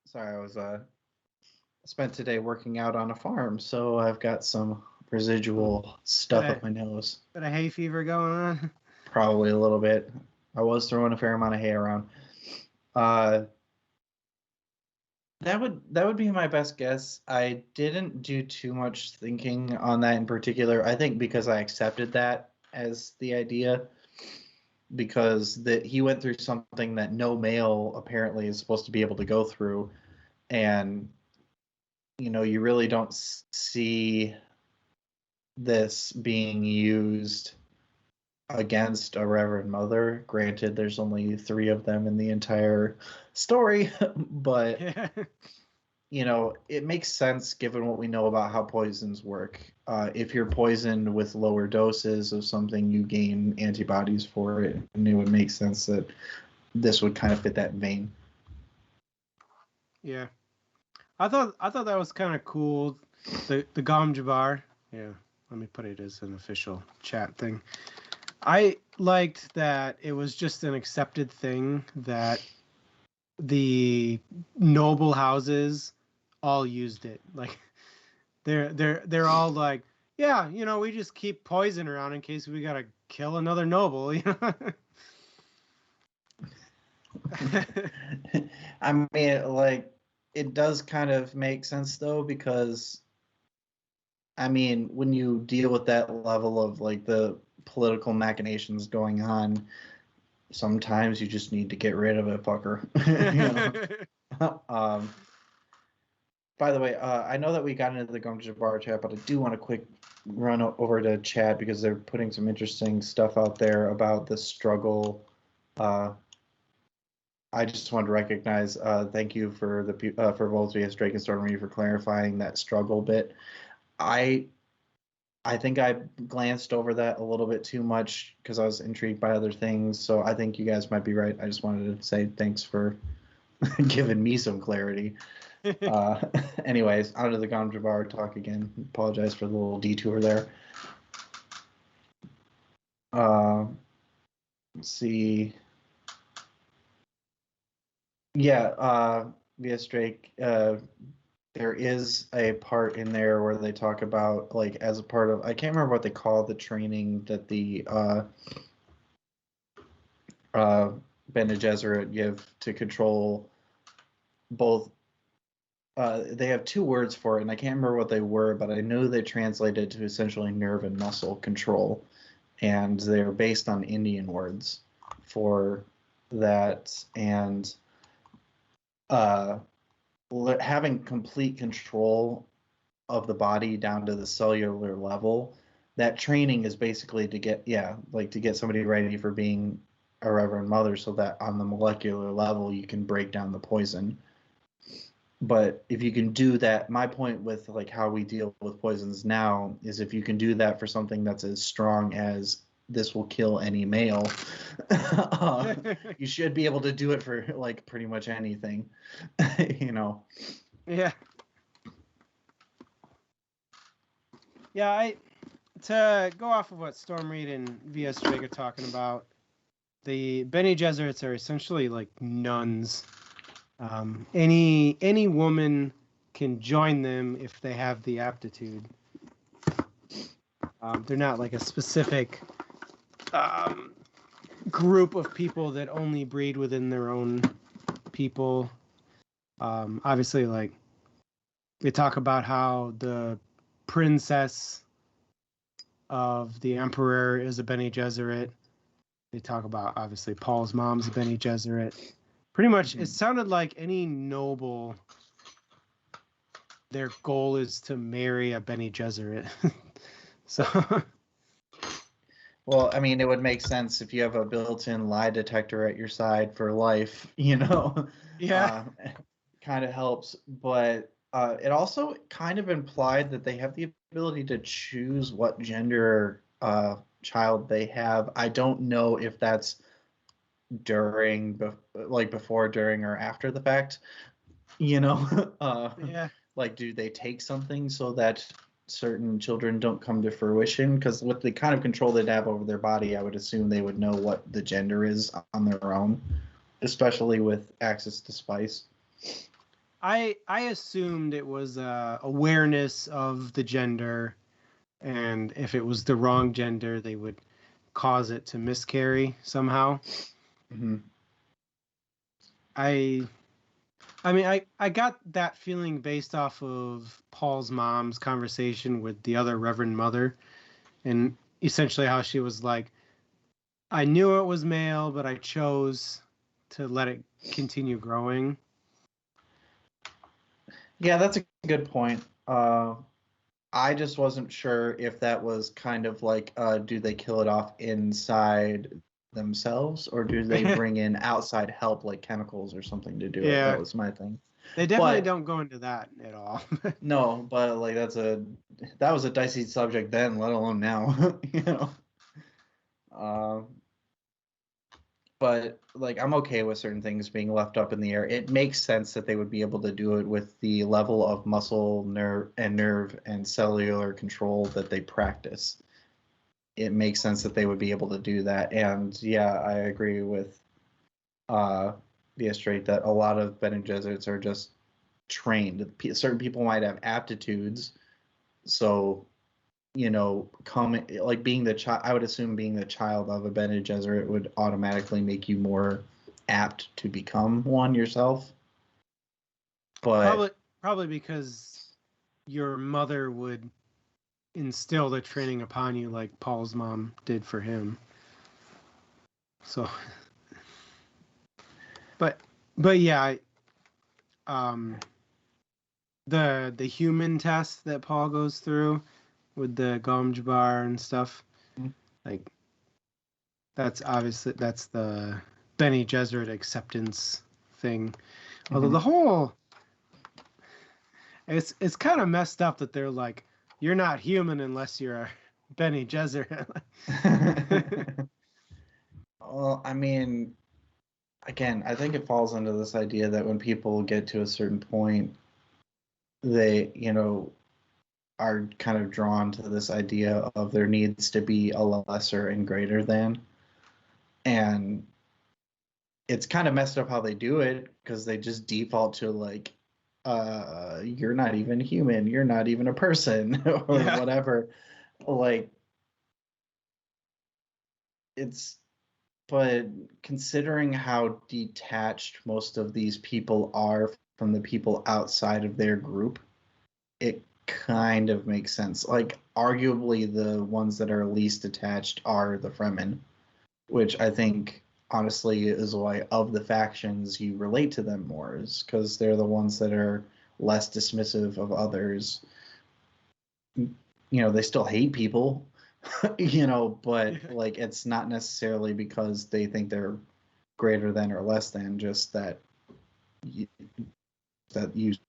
S1: Sorry, I was spent today working out on a farm, so I've got some residual stuff up my nose.
S2: Bit of hay fever going on.
S1: Probably a little bit. I was throwing a fair amount of hay around. That would be my best guess. I didn't do too much thinking on that in particular. I think because I accepted that as the idea, because that he went through something that no male apparently is supposed to be able to go through, and you really don't see this being used against a Reverend Mother. Granted, there's only 3 of them in the entire story, but it makes sense given what we know about how poisons work. If you're poisoned with lower doses of something, you gain antibodies for it, and it would make sense that this would kind of fit that vein.
S2: Yeah, I thought that was kind of cool. The Gom Jabbar. Yeah, let me put it as an official chat thing. I liked that it was just an accepted thing that the noble houses all used it. Like they're all like, yeah, we just keep poison around in case we gotta kill another noble.
S1: I mean, like, it does kind of make sense though, because I mean, when you deal with that level of like the political machinations going on, sometimes you just need to get rid of a fucker. By the way, I know that we got into the Gomja Bar chat, but I do want to quick run over to chat because they're putting some interesting stuff out there about the struggle. I just wanted to recognize, thank you for for both VS Drake and Stormy for clarifying that struggle bit. I think I glanced over that a little bit too much because I was intrigued by other things. So I think you guys might be right. I just wanted to say thanks for giving me some clarity. Anyways, out of the Gamjabar talk again. Apologize for the little detour there. Let's see. Yeah, VS Drake, there is a part in there where they talk about, like, as a part of, I can't remember what they call the training that the Bene Gesserit give to control both. They have 2 words for it, and I can't remember what they were, but I know they translated to essentially nerve and muscle control, and they're based on Indian words for that, and having complete control of the body down to the cellular level. That training is basically to get somebody ready for being a Reverend Mother, so that on the molecular level you can break down the poison. But if you can do that, my point with like how we deal with poisons now is if you can do that for something that's as strong as this will kill any male, you should be able to do it for like pretty much anything.
S2: Yeah. Yeah, to go off of what Stormreed and VS Drake are talking about, the Benny Jesuits are essentially like nuns. Any woman can join them if they have the aptitude. They're not like a specific group of people that only breed within their own people. Obviously, like they talk about how the princess of the emperor is a Bene Gesserit. They talk about obviously Paul's mom's a Bene Gesserit. Pretty much, it sounded like any noble their goal is to marry a Benny Jesuit. So
S1: Well, I mean, it would make sense if you have a built-in lie detector at your side for life,
S2: yeah.
S1: Kind of helps. But it also kind of implied that they have the ability to choose what gender child they have. I don't know if that's before, during, or after the fact.
S2: Yeah.
S1: Like, do they take something so that certain children don't come to fruition? Because with the kind of control they'd have over their body, I would assume they would know what the gender is on their own, especially with access to spice.
S2: I assumed it was awareness of the gender, and if it was the wrong gender, they would cause it to miscarry somehow.
S1: Mm-hmm.
S2: I mean, I got that feeling based off of Paul's mom's conversation with the other Reverend Mother, and essentially how she was like, I knew it was male, but I chose to let it continue growing.
S1: Yeah, that's a good point. I just wasn't sure if that was kind of like, do they kill it off inside themselves, or do they bring in outside help like chemicals or something to do it?
S2: Yeah.
S1: That was my thing.
S2: They definitely
S1: But
S2: don't go into that at all.
S1: no, but like that was a dicey subject then, let alone now. Um, but like I'm okay with certain things being left up in the air. It makes sense that they would be able to do it with the level of muscle, nerve and cellular control that they practice. It makes sense that they would be able to do that. And yeah, I agree with the straight that a lot of Bene Gesserits are just trained. Certain people might have aptitudes, so being the child, I would assume being the child of a Bene Gesserit would automatically make you more apt to become one yourself. But
S2: probably because your mother would instill the training upon you like Paul's mom did for him. So but yeah, the human test that Paul goes through with the Gomj bar and stuff, like that's the Benny Gesserit acceptance thing. Although the whole it's kind of messed up that they're like, you're not human unless you're a Benny Gesserit.
S1: well, I mean, again, I think it falls into this idea that when people get to a certain point, they, are kind of drawn to this idea of there needs to be a lesser and greater than. And it's kind of messed up how they do it, because they just default to like, you're not even human, you're not even a person, or whatever. Like, but considering how detached most of these people are from the people outside of their group, it kind of makes sense. Like, arguably, the ones that are least attached are the Fremen, which I think, honestly, is why of the factions you relate to them more, is because they're the ones that are less dismissive of others. They still hate people, but like it's not necessarily because they think they're greater than or less than, just that you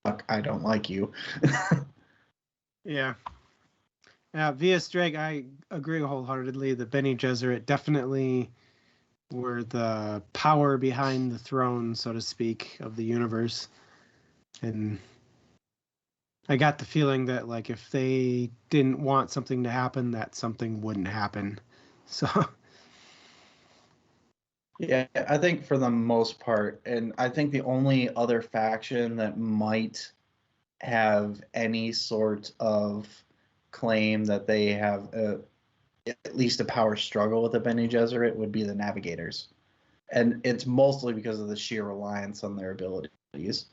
S1: suck, I don't like you.
S2: Yeah. Via Drake, I agree wholeheartedly. The Benny Gesserit definitely were the power behind the throne, so to speak, of the universe. And I got the feeling that, like, if they didn't want something to happen, that something wouldn't happen. So
S1: Yeah, I think for the most part, and I think the only other faction that might have any sort of claim that they have at least a power struggle with the Bene Gesserit would be the Navigators. And it's mostly because of the sheer reliance on their abilities.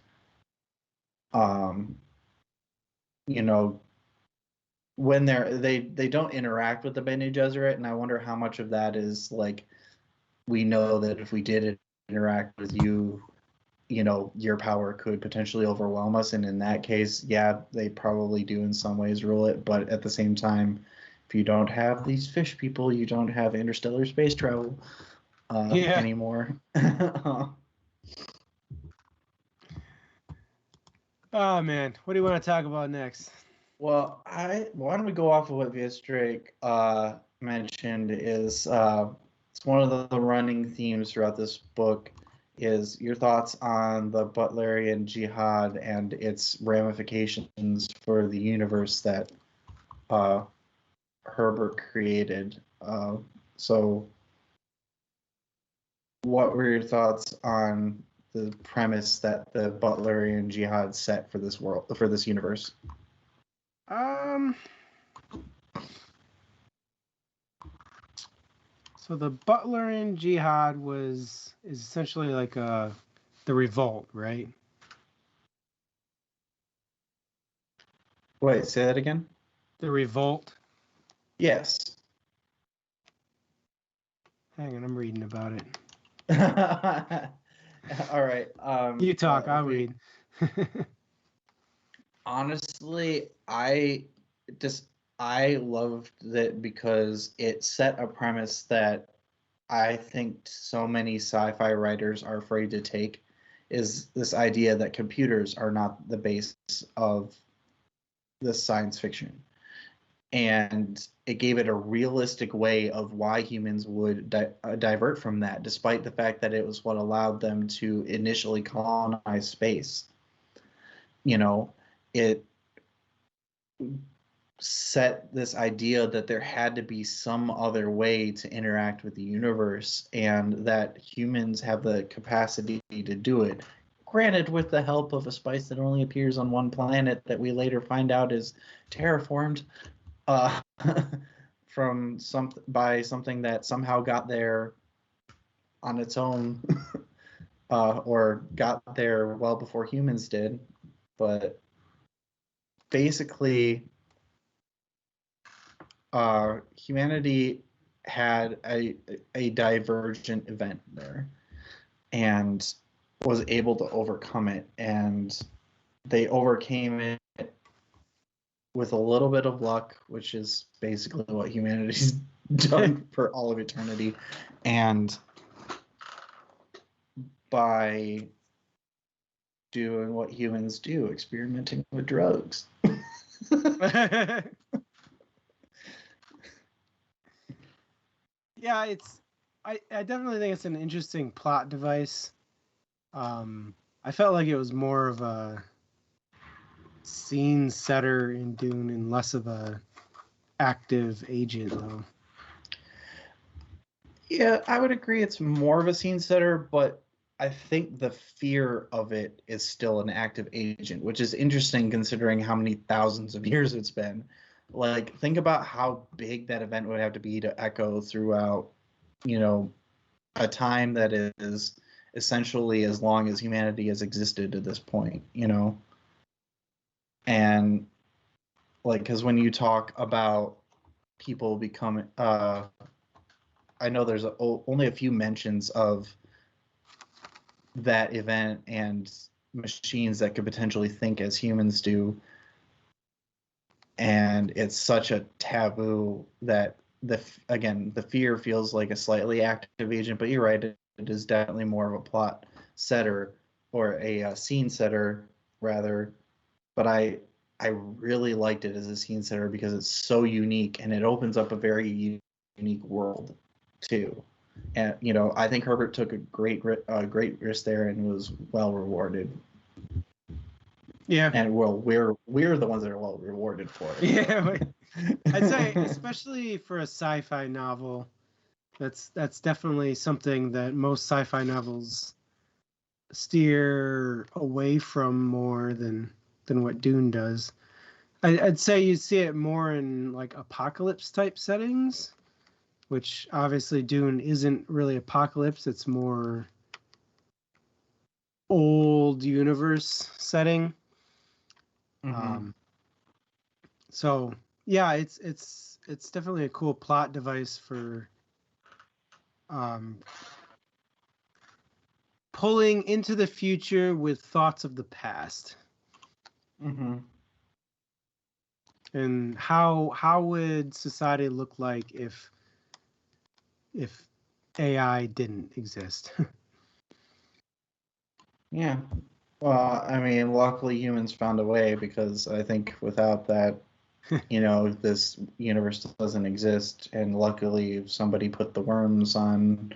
S1: When they don't interact with the Bene Gesserit, and I wonder how much of that is like, we know that if we did interact with you, your power could potentially overwhelm us. And in that case, yeah, they probably do in some ways rule it. But at the same time, if you don't have these fish people, you don't have interstellar space travel anymore.
S2: Oh man, what do you want to talk about next?
S1: Well, why don't we go off of what V.S. Drake mentioned is it's one of the running themes throughout this book is your thoughts on the Butlerian Jihad and its ramifications for the universe that Herbert created. So what were your thoughts on the premise that the Butlerian Jihad set for this world, for this universe?
S2: So the Butlerian Jihad is essentially like the revolt, right?
S1: Wait, say that again?
S2: The revolt.
S1: Yes.
S2: Hang on, I'm reading about it.
S1: All right.
S2: You talk, I'll read.
S1: Honestly, I loved it because it set a premise that I think so many sci-fi writers are afraid to take, is this idea that computers are not the base of the science fiction. And it gave it a realistic way of why humans would divert from that, despite the fact that it was what allowed them to initially colonize space. It set this idea that there had to be some other way to interact with the universe and that humans have the capacity to do it. Granted, with the help of a spice that only appears on one planet that we later find out is terraformed from something that somehow got there on its own or got there well before humans did. But basically, humanity had a divergent event there and was able to overcome it, and they overcame it with a little bit of luck, which is basically what humanity's done for all of eternity, and by doing what humans do, experimenting with drugs.
S2: Yeah, I definitely think it's an interesting plot device. I felt like it was more of a scene setter in Dune and less of a active agent, though.
S1: Yeah, I would agree it's more of a scene setter, but I think the fear of it is still an active agent, which is interesting considering how many thousands of years it's been. Like, think about how big that event would have to be to echo throughout, a time that is essentially as long as humanity has existed to this point, And, like, because when you talk about people becoming, I know there's only a few mentions of that event and machines that could potentially think as humans do, and it's such a taboo that the fear feels like a slightly active agent. But you're right, it is definitely more of a plot setter or a scene setter rather. But I really liked it as a scene setter because it's so unique and it opens up a very unique world too. And I think Herbert took a great risk there and was well rewarded.
S2: Yeah.
S1: And well, we're the ones that are well rewarded for it.
S2: Yeah, I'd say especially for a sci-fi novel, that's definitely something that most sci-fi novels steer away from more than what Dune does. I'd say you see it more in like apocalypse type settings, which obviously Dune isn't really apocalypse. It's more old universe setting.
S1: Mm-hmm.
S2: So yeah, it's definitely a cool plot device for pulling into the future with thoughts of the past.
S1: Mm-hmm.
S2: And how would society look like if AI didn't exist?
S1: Yeah. Well, I mean, luckily humans found a way, because I think without that, this universe doesn't exist. And luckily somebody put the worms on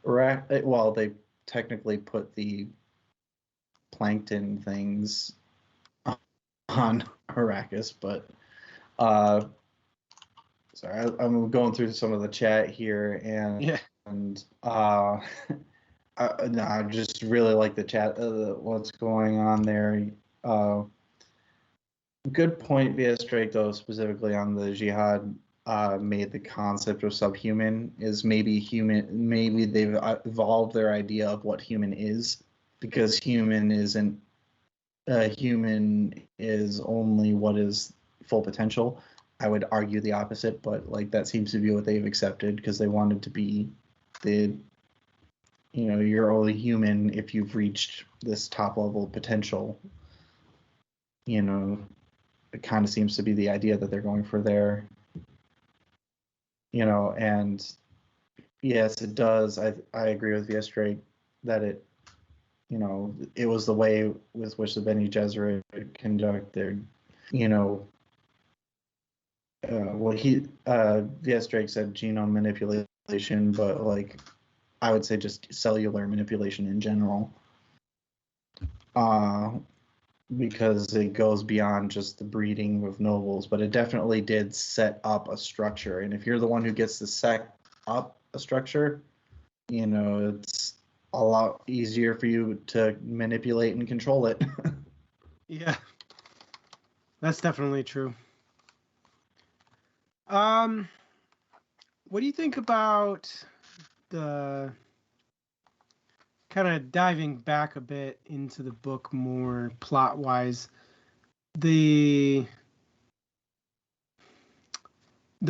S1: well, they technically put the plankton things on Arrakis, but sorry, I'm going through some of the chat here,
S2: Yeah.
S1: and no, I just really like the chat, what's going on there. Good point, vs. Drake, though, specifically on the jihad. Made the concept of subhuman is maybe human. Maybe they've evolved their idea of what human is, because human isn't. Human is only what is full potential. I would argue the opposite, but like that seems to be what they've accepted, because they wanted to be the. You're only human if you've reached this top level potential. It kind of seems to be the idea that they're going for there. And yes, it does. I agree with VS Drake that it was the way with which the Benny Jesuits conduct their, VS Drake said genome manipulation, but like I would say just cellular manipulation in general. Because it goes beyond just the breeding of nobles, but it definitely did set up a structure. And if you're the one who gets to set up a structure, it's a lot easier for you to manipulate and control it.
S2: Yeah, that's definitely true. What do you think about the kind of diving back a bit into the book more plot-wise, the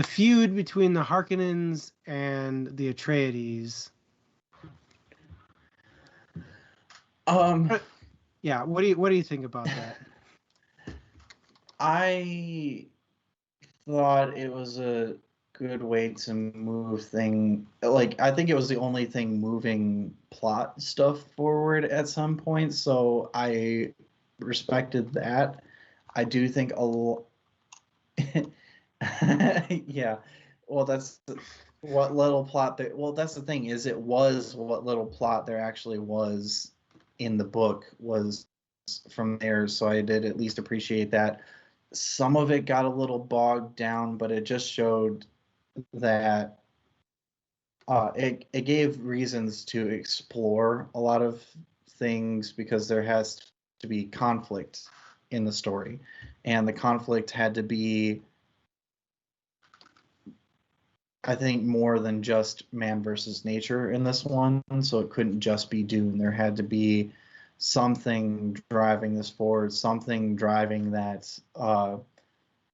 S2: feud between the Harkenins and the Atreides? Yeah, what do you think about that?
S1: I thought it was a good way to move thing. Like, I think it was the only thing moving plot stuff forward at some point, so I respected that. I do think yeah. Well, that's what little plot there. Well, that's the thing, is it was what little plot there actually was in the book was from there, so I did at least appreciate that. Some of it got a little bogged down, but it just showed that it gave reasons to explore a lot of things, because there has to be conflict in the story, and the conflict had to be, I think, more than just man versus nature in this one. So it couldn't just be Dune. There had to be something driving this forward, something driving that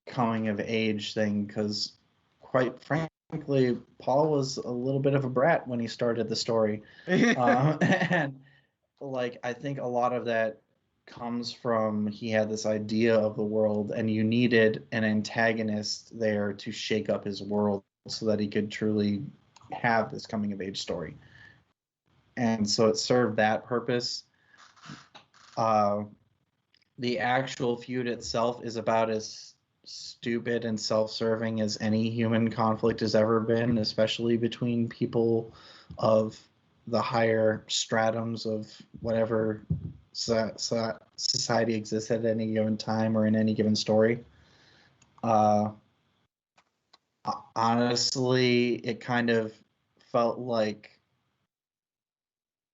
S1: coming of age thing, because quite frankly, Paul was a little bit of a brat when he started the story. And like, I think a lot of that comes from, he had this idea of the world, and you needed an antagonist there to shake up his world so that he could truly have this coming of age story. And so it served that purpose. The actual feud itself is about as stupid and self-serving as any human conflict has ever been, especially between people of the higher stratums of whatever society exists at any given time or in any given story. Honestly, it kind of felt like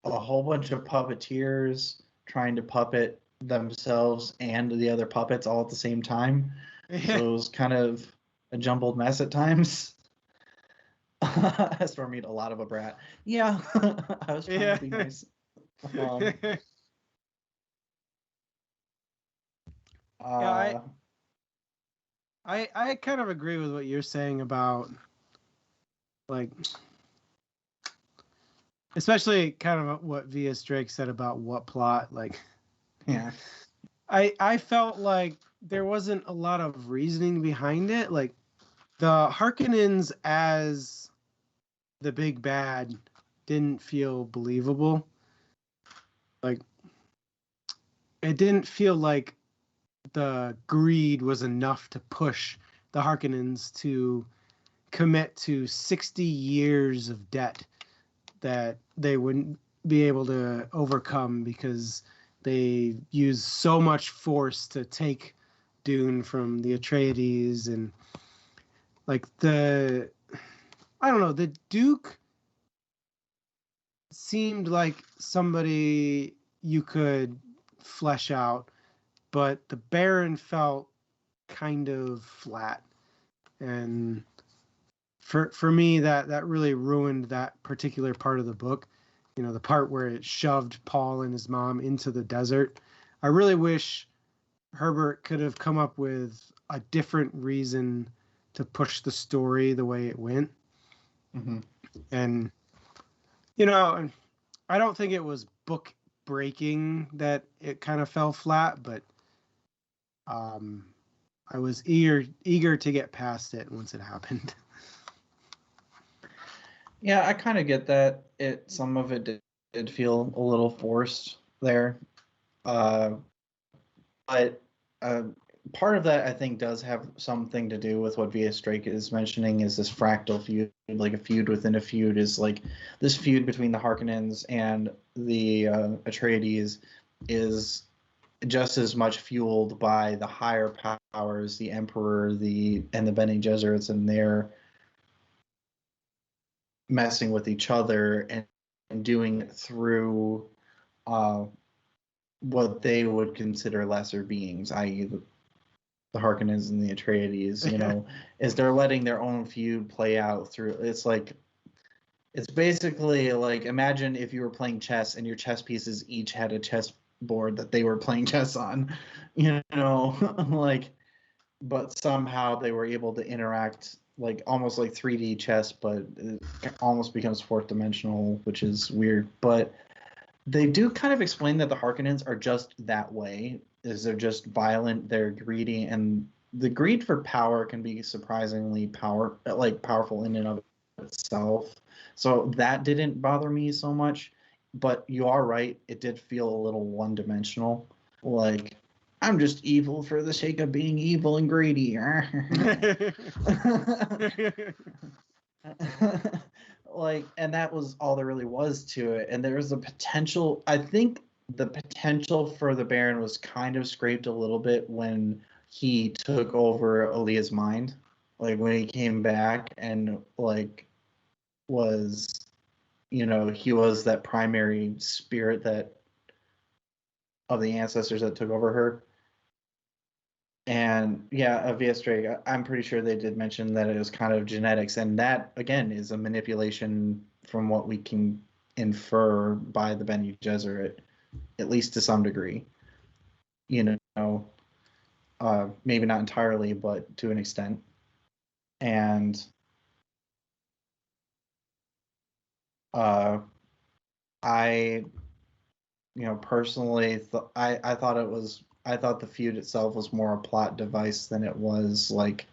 S1: a whole bunch of puppeteers trying to puppet themselves and the other puppets all at the same time. So it was kind of a jumbled mess at times. As for me, a lot of a brat. Yeah, I was trying to be nice.
S2: Yeah, I kind of agree with what you're saying about, like, especially kind of what V.S. Drake said about what plot. Like,
S1: Yeah.
S2: I felt like there wasn't a lot of reasoning behind it. Like, the Harkonnens as the big bad didn't feel believable. Like, it didn't feel like the greed was enough to push the Harkonnens to commit to 60 years of debt that they wouldn't be able to overcome because they used so much force to take Dune from the Atreides. And like I don't know, the Duke seemed like somebody you could flesh out, but the Baron felt kind of flat. And for me, that really ruined that particular part of the book. You know, the part where it shoved Paul and his mom into the desert. I really wish Herbert could have come up with a different reason to push the story the way it went.
S1: Mm-hmm.
S2: And, you know, I don't think it was book breaking that it kind of fell flat, but I was eager to get past it once it happened.
S1: Yeah, I kind of get that. Some of it did feel a little forced there, but part of that I think does have something to do with what V.S. Drake is mentioning is this fractal feud, like a feud within a feud is like this feud between the Harkonnens and the Atreides is just as much fueled by the higher powers, the Emperor, and the Benny Jesuits, and their messing with each other and doing it through what they would consider lesser beings, i.e. the Harkonnens and the Atreides, you know, is they're letting their own feud play out through. It's basically like, imagine if you were playing chess and your chess pieces each had a chess board that they were playing chess on, you know, like, but somehow they were able to interact like almost like 3D chess, but it almost becomes fourth dimensional, which is weird. But they do kind of explain that the Harkonnens are just that way, is they're just violent, they're greedy, and the greed for power can be surprisingly powerful in and of itself. So that didn't bother me so much, but you are right, it did feel a little one-dimensional. Like, I'm just evil for the sake of being evil and greedy. Like, and that was all there really was to it. And there was a potential, I think the potential for the Baron was kind of scraped a little bit when he took over Aaliyah's mind. Like, when he came back and, like, was, you know, he was that primary spirit that of the ancestors that took over her. And yeah, V.S. Drake, I'm pretty sure they did mention that it was kind of genetics, and that again is a manipulation from what we can infer by the Bene Gesserit, at least to some degree. You know, maybe not entirely, but to an extent. And I, you know, personally, I thought I thought the feud itself was more a plot device than it was like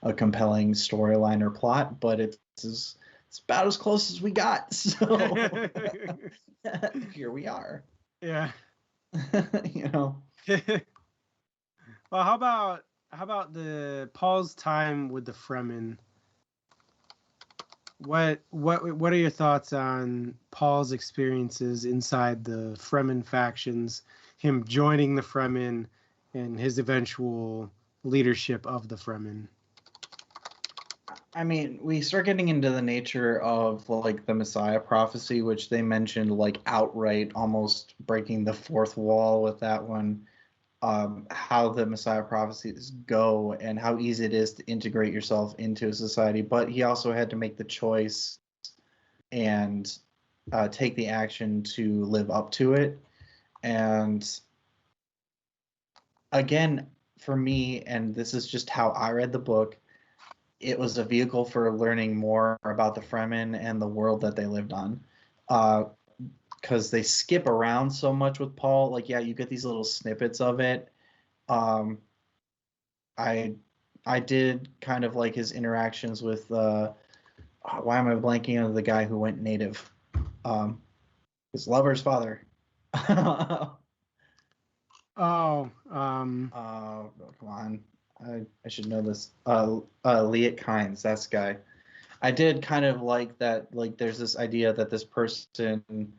S1: a compelling storyline or plot, but it's about as close as we got. So here we are.
S2: Yeah.
S1: You know.
S2: Well, how about the Paul's time with the Fremen? What are your thoughts on Paul's experiences inside the Fremen factions, him joining the Fremen, and his eventual leadership of the Fremen?
S1: I mean, we start getting into the nature of like the Messiah prophecy, which they mentioned like outright, almost breaking the fourth wall with that one. How the Messiah prophecies go and how easy it is to integrate yourself into a society. But he also had to make the choice and take the action to live up to it. And again, for me, and this is just how I read the book, it was a vehicle for learning more about the Fremen and the world that they lived on. because they skip around so much with Paul. Like, yeah, you get these little snippets of it. I did kind of like his interactions with why am I blanking on the guy who went native? His lover's father.
S2: Oh,
S1: come on. I should know this. Liet Kynes, that's the guy. I did kind of like that, like there's this idea that this person,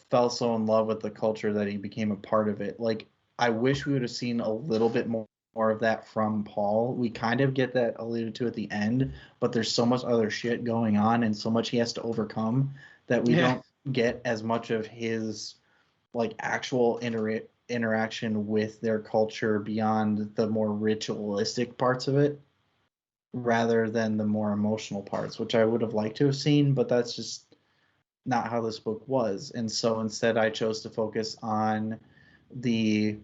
S1: fell so in love with the culture that he became a part of it. Like, I wish we would have seen a little bit more of that from Paul. We kind of get that alluded to at the end, but there's so much other shit going on and so much he has to overcome that we don't get as much of his like actual interaction with their culture beyond the more ritualistic parts of it rather than the more emotional parts, which I would have liked to have seen, but that's just not how this book was. And so instead I chose to focus on the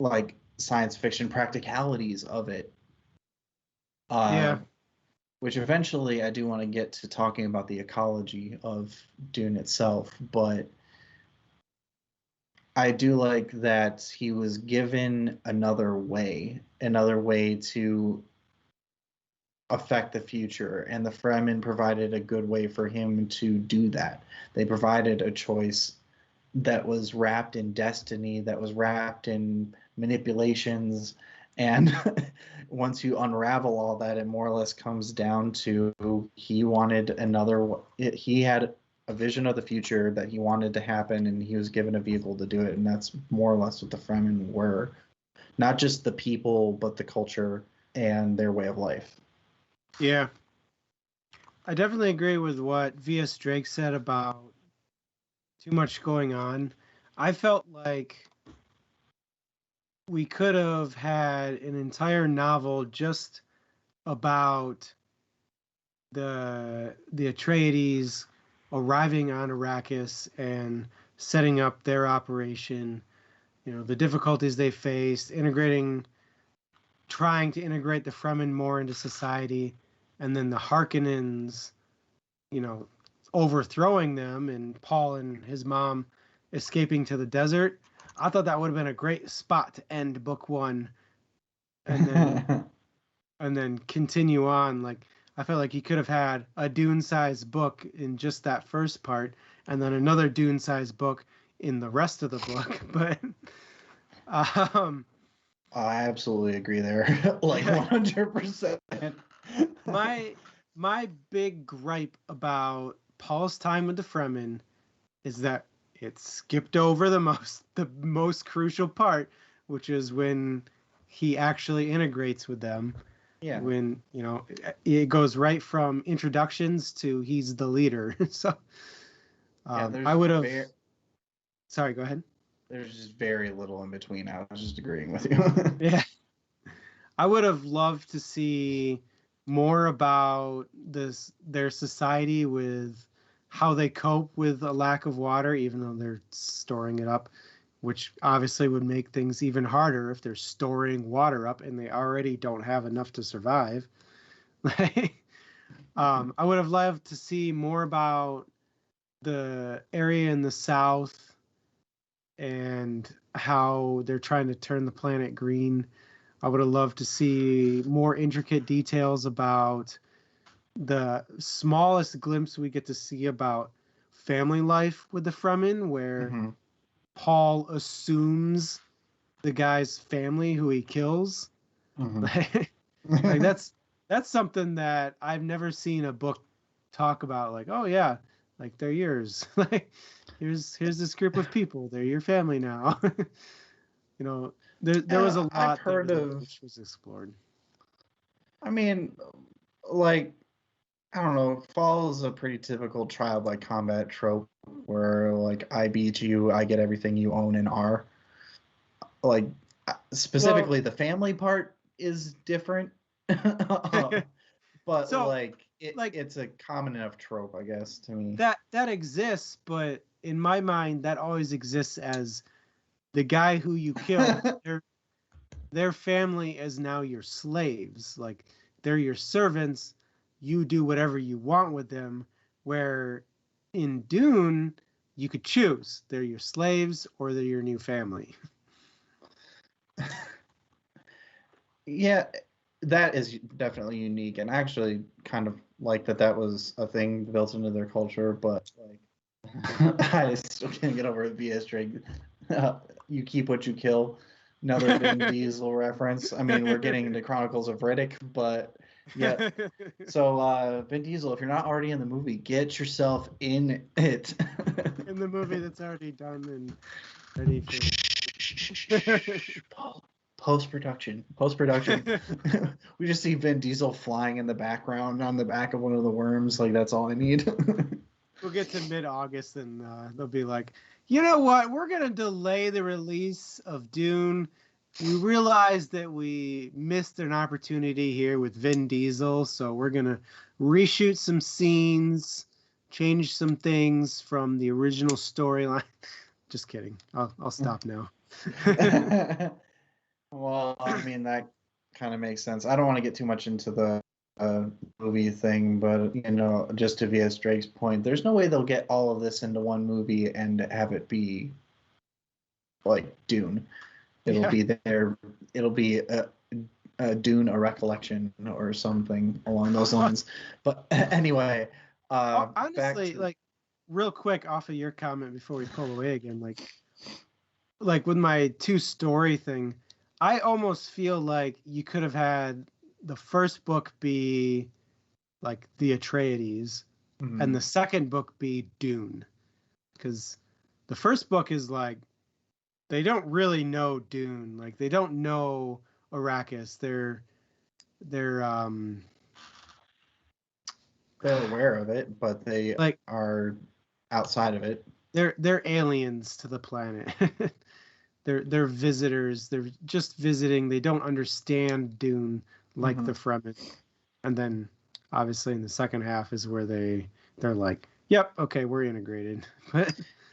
S1: like science fiction practicalities of it. Which eventually I do want to get to talking about the ecology of Dune itself, but I do like that he was given another way to affect the future, and the Fremen provided a good way for him to do that. They provided a choice that was wrapped in destiny, that was wrapped in manipulations, and once you unravel all that, it more or less comes down to he had a vision of the future that he wanted to happen, and he was given a vehicle to do it, and that's more or less what the Fremen were. Not just the people, but the culture and their way of life.
S2: Yeah. I definitely agree with what V.S. Drake said about too much going on. I felt like we could have had an entire novel just about the Atreides arriving on Arrakis and setting up their operation, the difficulties they faced, trying to integrate the Fremen more into society, and then the Harkenins, overthrowing them, and Paul and his mom escaping to the desert. I thought that would have been a great spot to end book one, and then and then continue on. Like, I felt like he could have had a Dune-sized book in just that first part, and then another Dune-sized book in the rest of the book. But
S1: I absolutely agree there, like 100%.
S2: My big gripe about Paul's time with the Fremen is that it skipped over the most crucial part, which is when he actually integrates with them.
S1: Yeah.
S2: When it goes right from introductions to he's the leader. So I would have. Sorry, go ahead.
S1: There's just very little in between. I was just agreeing with you.
S2: Yeah, I would have loved to see more about their society with how they cope with a lack of water, even though they're storing it up, which obviously would make things even harder if they're storing water up and they already don't have enough to survive. I would have loved to see more about the area in the south and how they're trying to turn the planet green. I would have loved to see more intricate details about the smallest glimpse we get to see about family life with the Fremen, where Paul assumes the guy's family who he kills. Like that's something that I've never seen a book talk about. Like, oh yeah, like they're yours. Like here's this group of people. They're your family now. There was a lot
S1: I've heard of
S2: which was explored.
S1: I mean, like, I don't know, follows a pretty typical trial by combat trope where, like, I beat you, I get everything you own and are. Like, specifically, the family part is different. But,
S2: so,
S1: it's a common enough trope, I guess, to me.
S2: That exists, but in my mind, that always exists as the guy who you kill, their family is now your slaves. Like, they're your servants. You do whatever you want with them. Where in Dune, you could choose. They're your slaves or they're your new family.
S1: Yeah, that is definitely unique, and I actually kind of like that was a thing built into their culture. But like, I still can't get over V.S. Drake. You keep what you kill. Another Vin Diesel reference. I mean, we're getting into Chronicles of Riddick, but yeah. So, Vin Diesel, if you're not already in the movie, get yourself in it.
S2: In the movie that's already done and ready for
S1: Post-production. We just see Vin Diesel flying in the background on the back of one of the worms. Like, that's all I need.
S2: We'll get to mid-August and they'll be like, you know what? We're going to delay the release of Dune. We realized that we missed an opportunity here with Vin Diesel, so we're going to reshoot some scenes, change some things from the original storyline. Just kidding. I'll stop now.
S1: Well, I mean, that kind of makes sense. I don't want to get too much into the movie thing, but just to V.S. Drake's point, there's no way they'll get all of this into one movie and have it be like Dune. It'll be there. It'll be a Dune, a recollection, or something along those lines. But anyway,
S2: honestly, like real quick off of your comment before we pull away again, like with my two-story thing, I almost feel like you could have had the first book be like the Atreides, and the second book be Dune, because the first book is like they don't really know Dune, like they don't know Arrakis. They're
S1: aware of it, but they are outside of it.
S2: They're aliens to the planet. They're visitors. They're just visiting. They don't understand Dune like the Fremen. And then obviously in the second half is where they're like, yep, okay, we're integrated.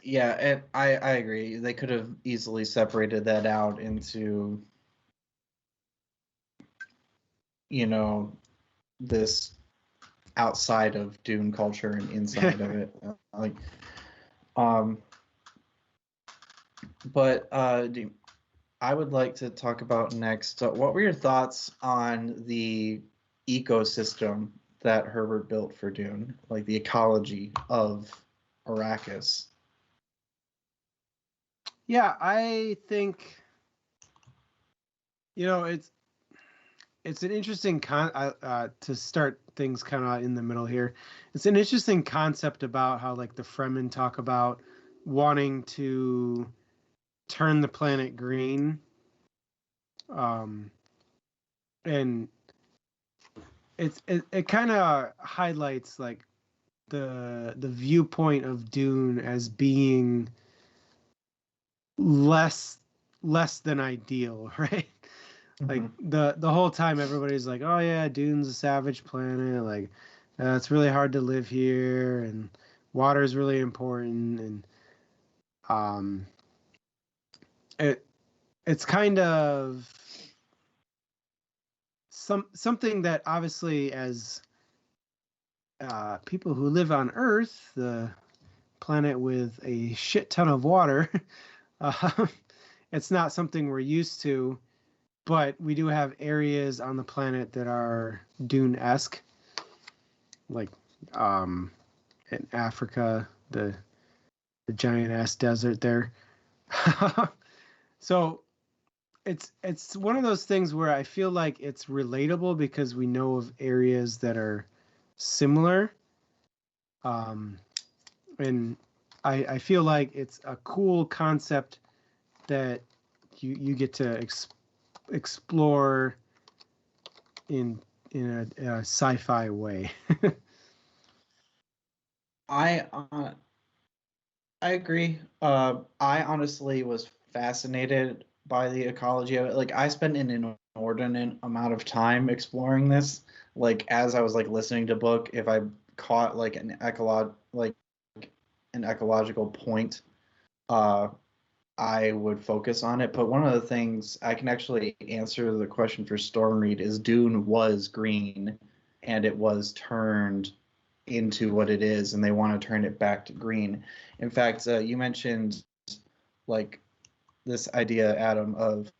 S1: Yeah, and I agree. They could have easily separated that out into, this outside of Dune culture and inside of it. But I would like to talk about next. What were your thoughts on the ecosystem that Herbert built for Dune, like the ecology of Arrakis?
S2: Yeah, I think it's an interesting to start things kind of in the middle here. It's an interesting concept about how like the Fremen talk about wanting to turn the planet green, and it kind of highlights like the viewpoint of Dune as being less than ideal, right? Like the whole time everybody's like, oh yeah, Dune's a savage planet, like it's really hard to live here and water is really important, and it's kind of something that obviously as people who live on Earth, the planet with a shit ton of water, it's not something we're used to, but we do have areas on the planet that are Dune-esque, like in Africa, the giant ass desert there. So it's one of those things where I feel like it's relatable because we know of areas that are similar, and I feel like it's a cool concept that you get to explore in a sci-fi way.
S1: I agree. I honestly was fascinated by the ecology of it. Like, I spent an inordinate amount of time exploring this. Like, as I was like listening to book, if I caught like an ecological point, I would focus on it. But one of the things I can actually answer the question for Stormreed is Dune was green, and it was turned into what it is, and they want to turn it back to green. In fact, you mentioned like this idea, Adam, of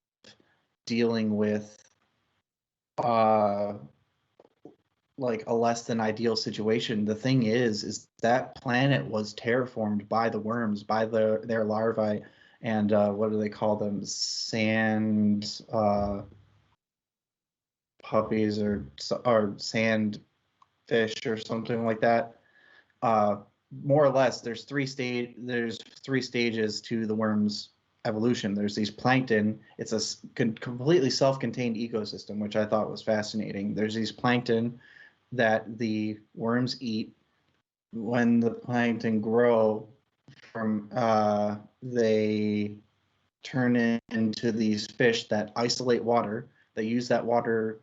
S1: dealing with like a less than ideal situation. The thing is that planet was terraformed by the worms, by their larvae, and what do they call them? Sand puppies or sand fish or something like that. More or less, there's three stages to the worm's evolution. There's these plankton. It's a completely self-contained ecosystem, which I thought was fascinating. There's these plankton that the worms eat. When the plankton grow from, they turn into these fish that isolate water. They use that water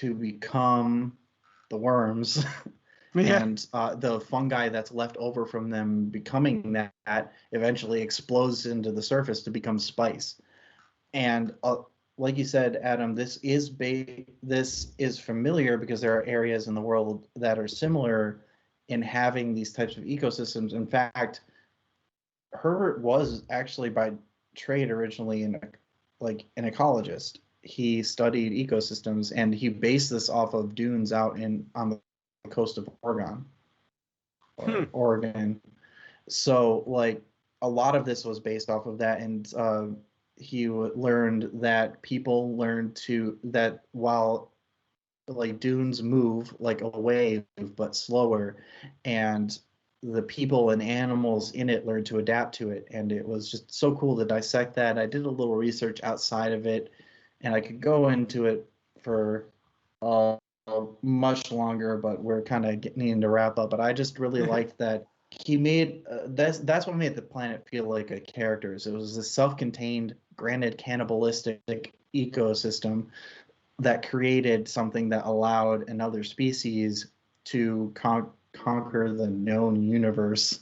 S1: to become the worms.
S2: Yeah.
S1: And the fungi that's left over from them becoming that eventually explodes into the surface to become spice. And like you said, Adam, this is familiar because there are areas in the world that are similar in having these types of ecosystems. In fact, Herbert was actually by trade originally an ecologist. He studied ecosystems, and he based this off of dunes out on the coast of Oregon. Oregon. So like a lot of this was based off of that, and he learned that people learned that while like dunes move like a wave but slower, and the people and animals in it learned to adapt to it, and it was just so cool to dissect that. I did a little research outside of it, and I could go into it for much longer, but we're kind of needing to wrap up. But I just really liked that he made that's what made the planet feel like a character. It was a self-contained, granted cannibalistic ecosystem that created something that allowed another species to conquer the known universe.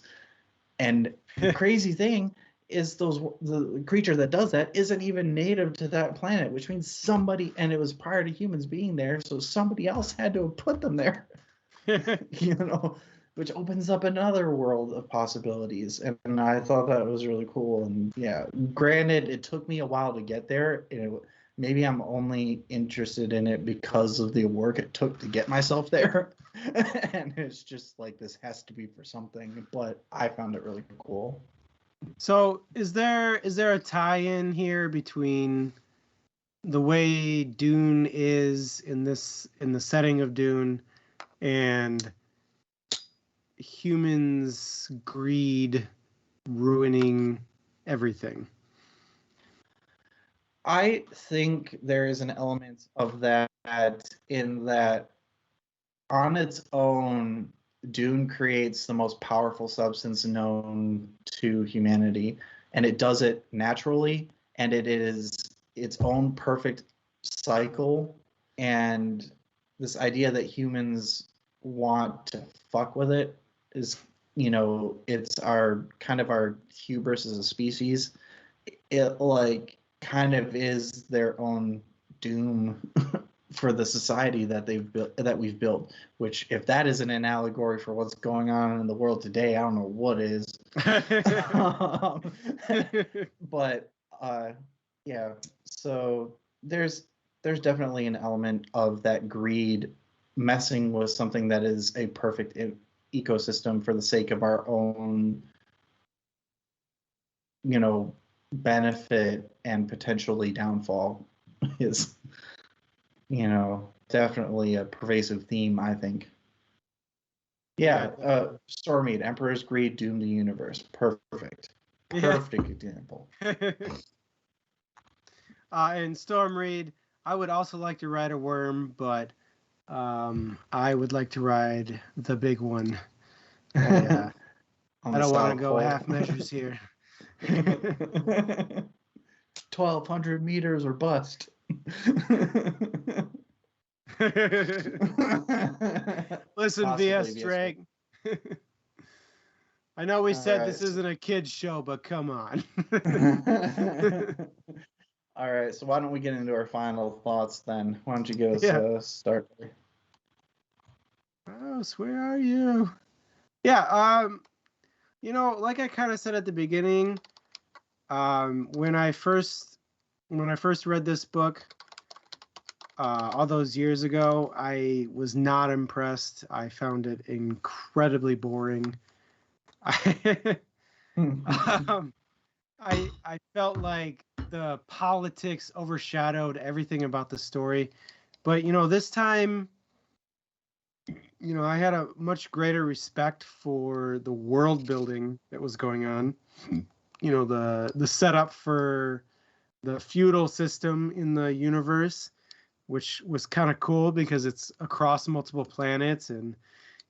S1: And the crazy thing is the creature that does that isn't even native to that planet, which means somebody, and it was prior to humans being there, so somebody else had to have put them there. Which opens up another world of possibilities. And I thought that was really cool. And yeah, granted, it took me a while to get there. Maybe I'm only interested in it because of the work it took to get myself there. And it's just like, this has to be for something, but I found it really cool.
S2: So is there a tie-in here between the way Dune is in the setting of Dune and humans' greed ruining everything?
S1: I think there is an element of that in that on its own, Dune creates the most powerful substance known to humanity, and it does it naturally, and it is its own perfect cycle. And this idea that humans want to fuck with it is, it's our kind of our hubris as a species. It like kind of is their own doom for the society that we've built, which if that isn't an allegory for what's going on in the world today, I don't know what is. But yeah, so there's definitely an element of that greed messing with something that is a perfect ecosystem for the sake of our own benefit and potentially downfall is definitely a pervasive theme, I think. Yeah, Stormmead, Emperor's Greed, Doom the Universe. Perfect example.
S2: And Stormreed, I would also like to ride a worm, but I would like to ride the big one. I don't want to go half measures here.
S1: 1,200 meters or bust.
S2: Listen, VS Drake. I know we said this isn't a kid's show, but come on.
S1: All right, so why don't we get into our final thoughts then? Why don't you give us a start?
S2: House, where are you? Yeah, like I kind of said at the beginning, when I first read this book, all those years ago, I was not impressed. I found it incredibly boring. I felt like the politics overshadowed everything about the story. But, this time, I had a much greater respect for the world building that was going on. The setup for the feudal system in the universe, which was kind of cool because it's across multiple planets and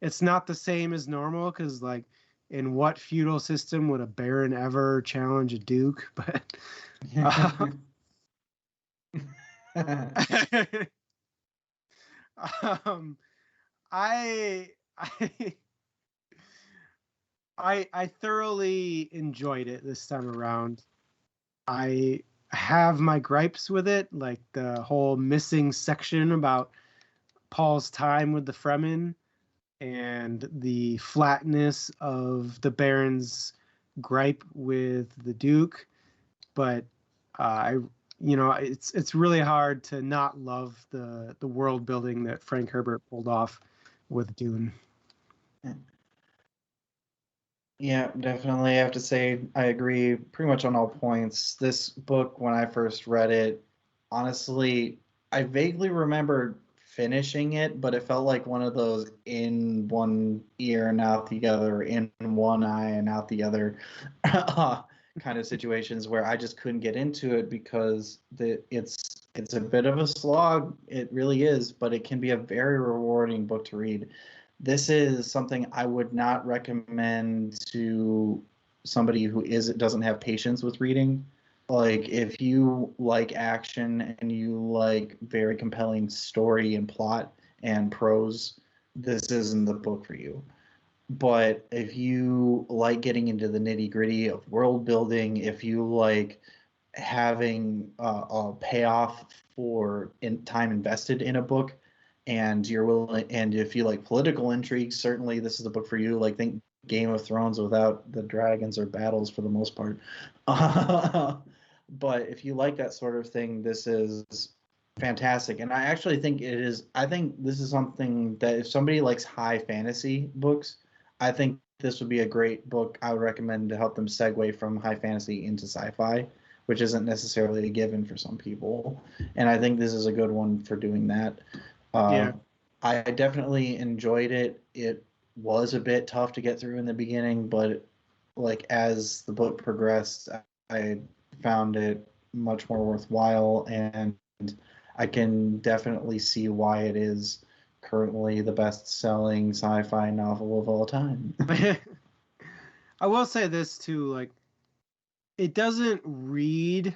S2: it's not the same as normal because, like, in what feudal system would a baron ever challenge a duke? But I I thoroughly enjoyed it this time around. I have my gripes with it, like the whole missing section about Paul's time with the Fremen and the flatness of the Baron's gripe with the Duke. But it's really hard to not love the world building that Frank Herbert pulled off with Dune.
S1: Yeah, definitely. I have to say I agree pretty much on all points. This book, when I first read it, honestly, I vaguely remember finishing it, but it felt like one of those in one ear and out the other, in one eye and out the other kind of situations where I just couldn't get into it because it's a bit of a slog. It really is, but it can be a very rewarding book to read. This is something I would not recommend to somebody who doesn't have patience with reading. Like, if you like action and you like very compelling story and plot and prose, this isn't the book for you. But if you like getting into the nitty-gritty of world building, if you like having a payoff for time invested in a book, and you're willing, and if you like political intrigue, certainly this is the book for you. Like, think Game of Thrones without the dragons or battles for the most part. But if you like that sort of thing, this is fantastic. And I actually think it is. I think this is something that if somebody likes high fantasy books, I think this would be a great book. I would recommend to help them segue from high fantasy into sci-fi, which isn't necessarily a given for some people. And I think this is a good one for doing that.
S2: Yeah.
S1: I definitely enjoyed it. It was a bit tough to get through in the beginning, but like as the book progressed, I found it much more worthwhile, and I can definitely see why it is currently the best-selling sci-fi novel of all time.
S2: I will say this too, like, it doesn't read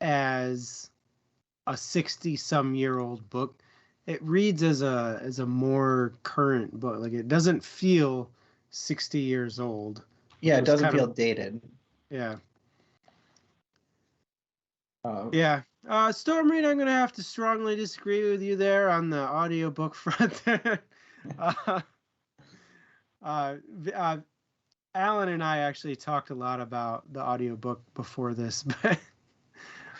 S2: as a 60-some-year-old book. It reads as a more current book. Like, it doesn't feel 60 years old.
S1: Yeah, it doesn't feel dated.
S2: Yeah. Yeah. Stormreed, I'm going to have to strongly disagree with you there on the audiobook front. Alan and I actually talked a lot about the audiobook before this, but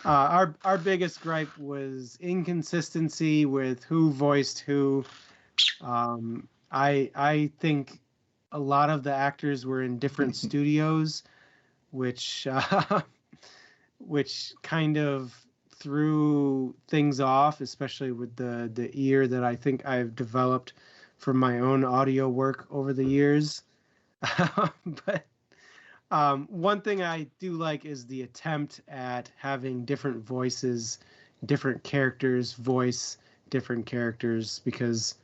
S2: our biggest gripe was inconsistency with who voiced who. I think a lot of the actors were in different studios, which kind of threw things off, especially with the ear that I think I've developed from my own audio work over the years. But one thing I do like is the attempt at having different voices, different characters voice different characters, because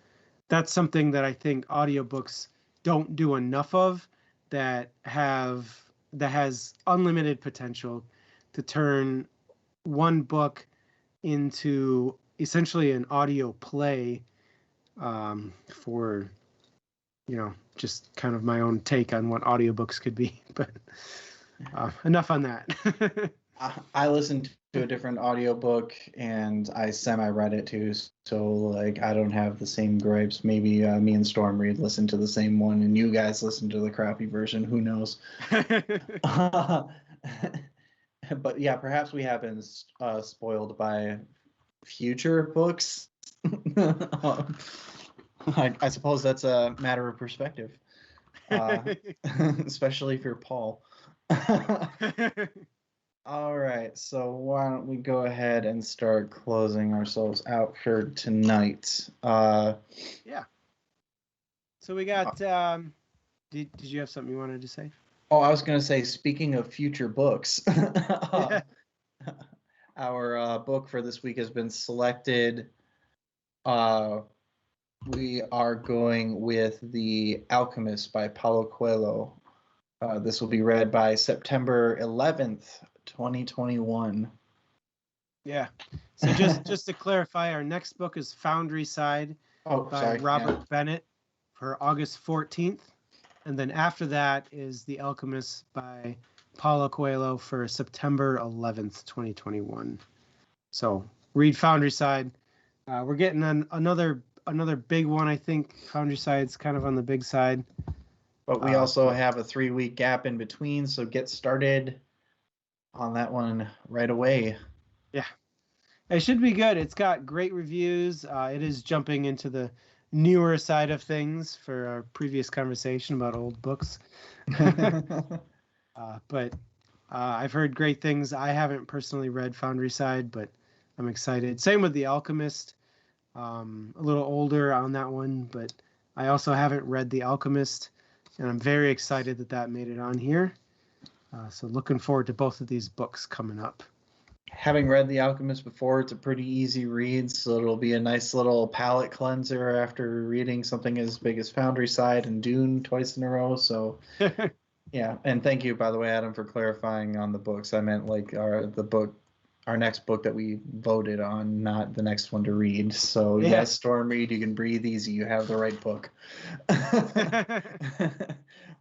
S2: that's something that I think audiobooks don't do enough of, that has unlimited potential to turn one book into essentially an audio play, for just kind of my own take on what audiobooks could be. But enough on that.
S1: I listened to a different audiobook and I semi-read it too, so like I don't have the same gripes. Maybe me and Storm Reed listened to the same one, and you guys listened to the crappy version. Who knows? But yeah, perhaps we have been spoiled by future books. I suppose that's a matter of perspective, especially if you're Paul. All right, so why don't we go ahead and start closing ourselves out for tonight?
S2: Yeah. So we got. Did you have something you wanted to say?
S1: Oh, I was going to say, speaking of future books,
S2: Yeah.
S1: our book for this week has been selected. We are going with The Alchemist by Paulo Coelho. This will be read by September 11th, 2021.
S2: Yeah. So just to clarify, our next book is Foundry Side by Robert Bennett for August 14th. And then after that is The Alchemist by Paulo Coelho for September 11th, 2021. So read Foundry Side. We're getting another big one, I think. Foundry Side's kind of on the big side.
S1: But we also have a 3-week gap in between, so get started on that one right away.
S2: Yeah. It should be good. It's got great reviews. It is jumping into the newer side of things for our previous conversation about old books. But I've heard great things. I haven't personally read Foundry Side, but I'm excited. Same with The Alchemist. A little older on that one, but I also haven't read The Alchemist, and I'm very excited that made it on here. So looking forward to both of these books coming up.
S1: Having read The Alchemist before, it's a pretty easy read, so it'll be a nice little palate cleanser after reading something as big as Foundry Side and Dune twice in a row. So, yeah. And thank you, by the way, Adam, for clarifying on the books. I meant like our next book that we voted on, not the next one to read. So, yes, Storm Reed, you can breathe easy. You have the right book.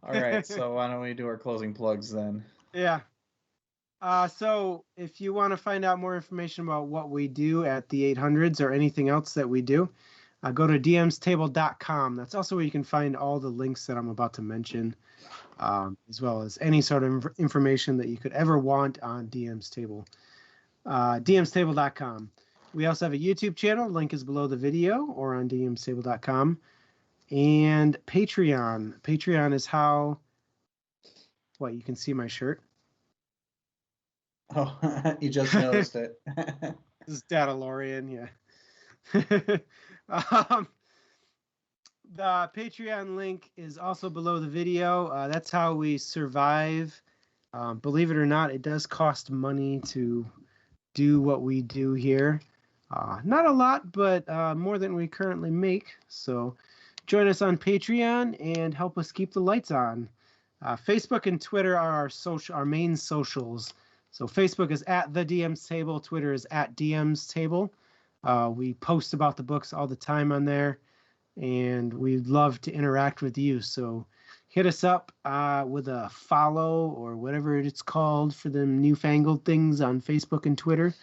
S1: All right. So why don't we do our closing plugs then?
S2: Yeah. So if you want to find out more information about what we do at the 800s or anything else that we do, go to dmstable.com. That's also where you can find all the links that I'm about to mention, as well as any sort of information that you could ever want on DM's Table. dmstable.com. We also have a YouTube channel. Link is below the video or on dmstable.com. And Patreon. Patreon is how... What, you can see my shirt?
S1: Oh, you just noticed it.
S2: This is Datalorian, yeah. The Patreon link is also below the video. That's how we survive. Believe it or not, it does cost money to do what we do here. Not a lot, but more than we currently make. So join us on Patreon and help us keep the lights on. Facebook and Twitter are our main socials. So Facebook is at the DM's Table. Twitter is at DM's Table. We post about the books all the time on there, and we'd love to interact with you. So hit us up with a follow or whatever it's called for the newfangled things on Facebook and Twitter.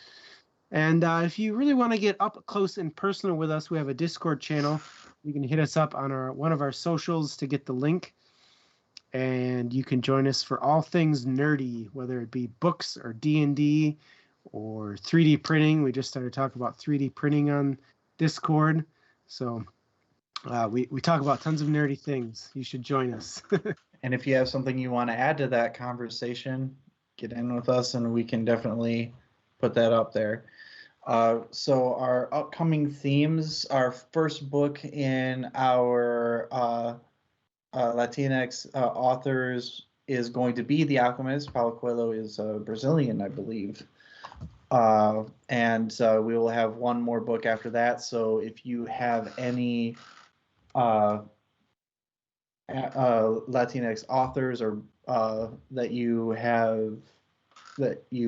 S2: And if you really want to get up close and personal with us, we have a Discord channel. You can hit us up on one of our socials to get the link. And you can join us for all things nerdy, whether it be books or D&D or 3D printing. We just started talking about 3D printing on Discord. So we talk about tons of nerdy things. You should join us.
S1: And if you have something you want to add to that conversation, get in with us and we can definitely put that up there. So our upcoming themes, our first book in our Latinx authors is going to be The Alchemist. Paulo Coelho is Brazilian, I believe. And we will have one more book after that. So if you have any Latinx authors or that you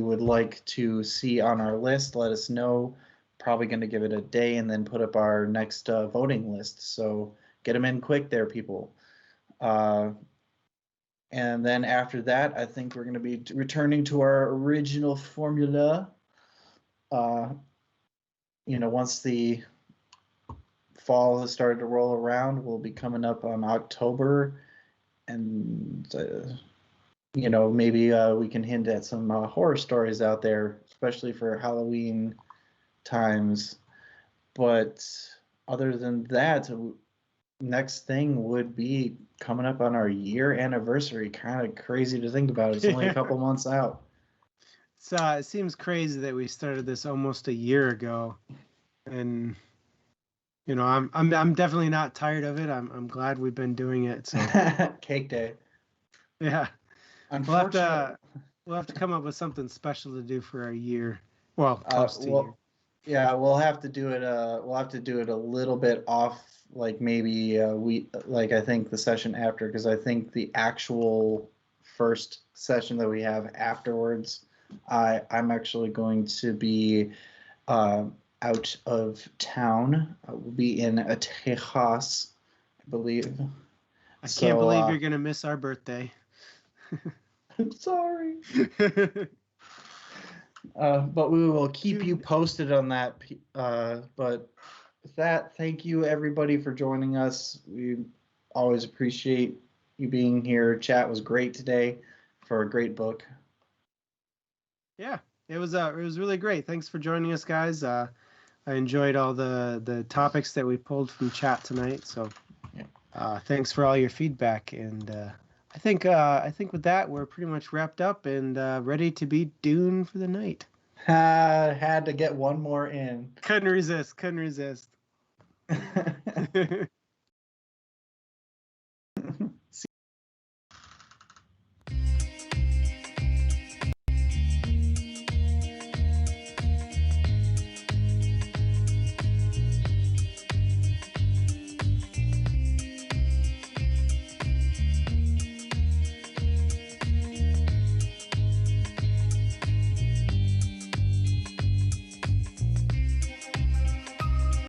S1: would like to see on our list, let us know. Probably going to give it a day and then put up our next voting list. So get them in quick there, people. And then after that, I think we're going to be returning to our original formula. Once the fall has started to roll around, we'll be coming up on October. And, maybe we can hint at some horror stories out there, especially for Halloween times. But other than that, next thing would be coming up on our year anniversary. Kind of crazy to think about. It's only a couple months out.
S2: So it seems crazy that we started this almost a year ago, and I'm definitely not tired of it. I'm glad we've been doing it. So
S1: Cake day.
S2: Yeah,
S1: Unfortunately,
S2: we'll have to come up with something special to do for our year. Well, close to year.
S1: Yeah, we'll have to do it. We'll have to do it a little bit off, like maybe I think the session after, because I think the actual first session that we have afterwards, I'm actually going to be out of town. I will be in Texas, I believe.
S2: I can't believe you're gonna miss our birthday.
S1: I'm sorry. But we will keep you posted on that. But with that, thank you everybody for joining us. We always appreciate you being here. Chat was great today for a great book.
S2: Yeah, it was really great. Thanks for joining us, guys. I enjoyed all the topics that we pulled from chat tonight. So thanks for all your feedback. And I think with that, we're pretty much wrapped up and ready to be Dune for the night.
S1: Had to get one more in.
S2: Couldn't resist.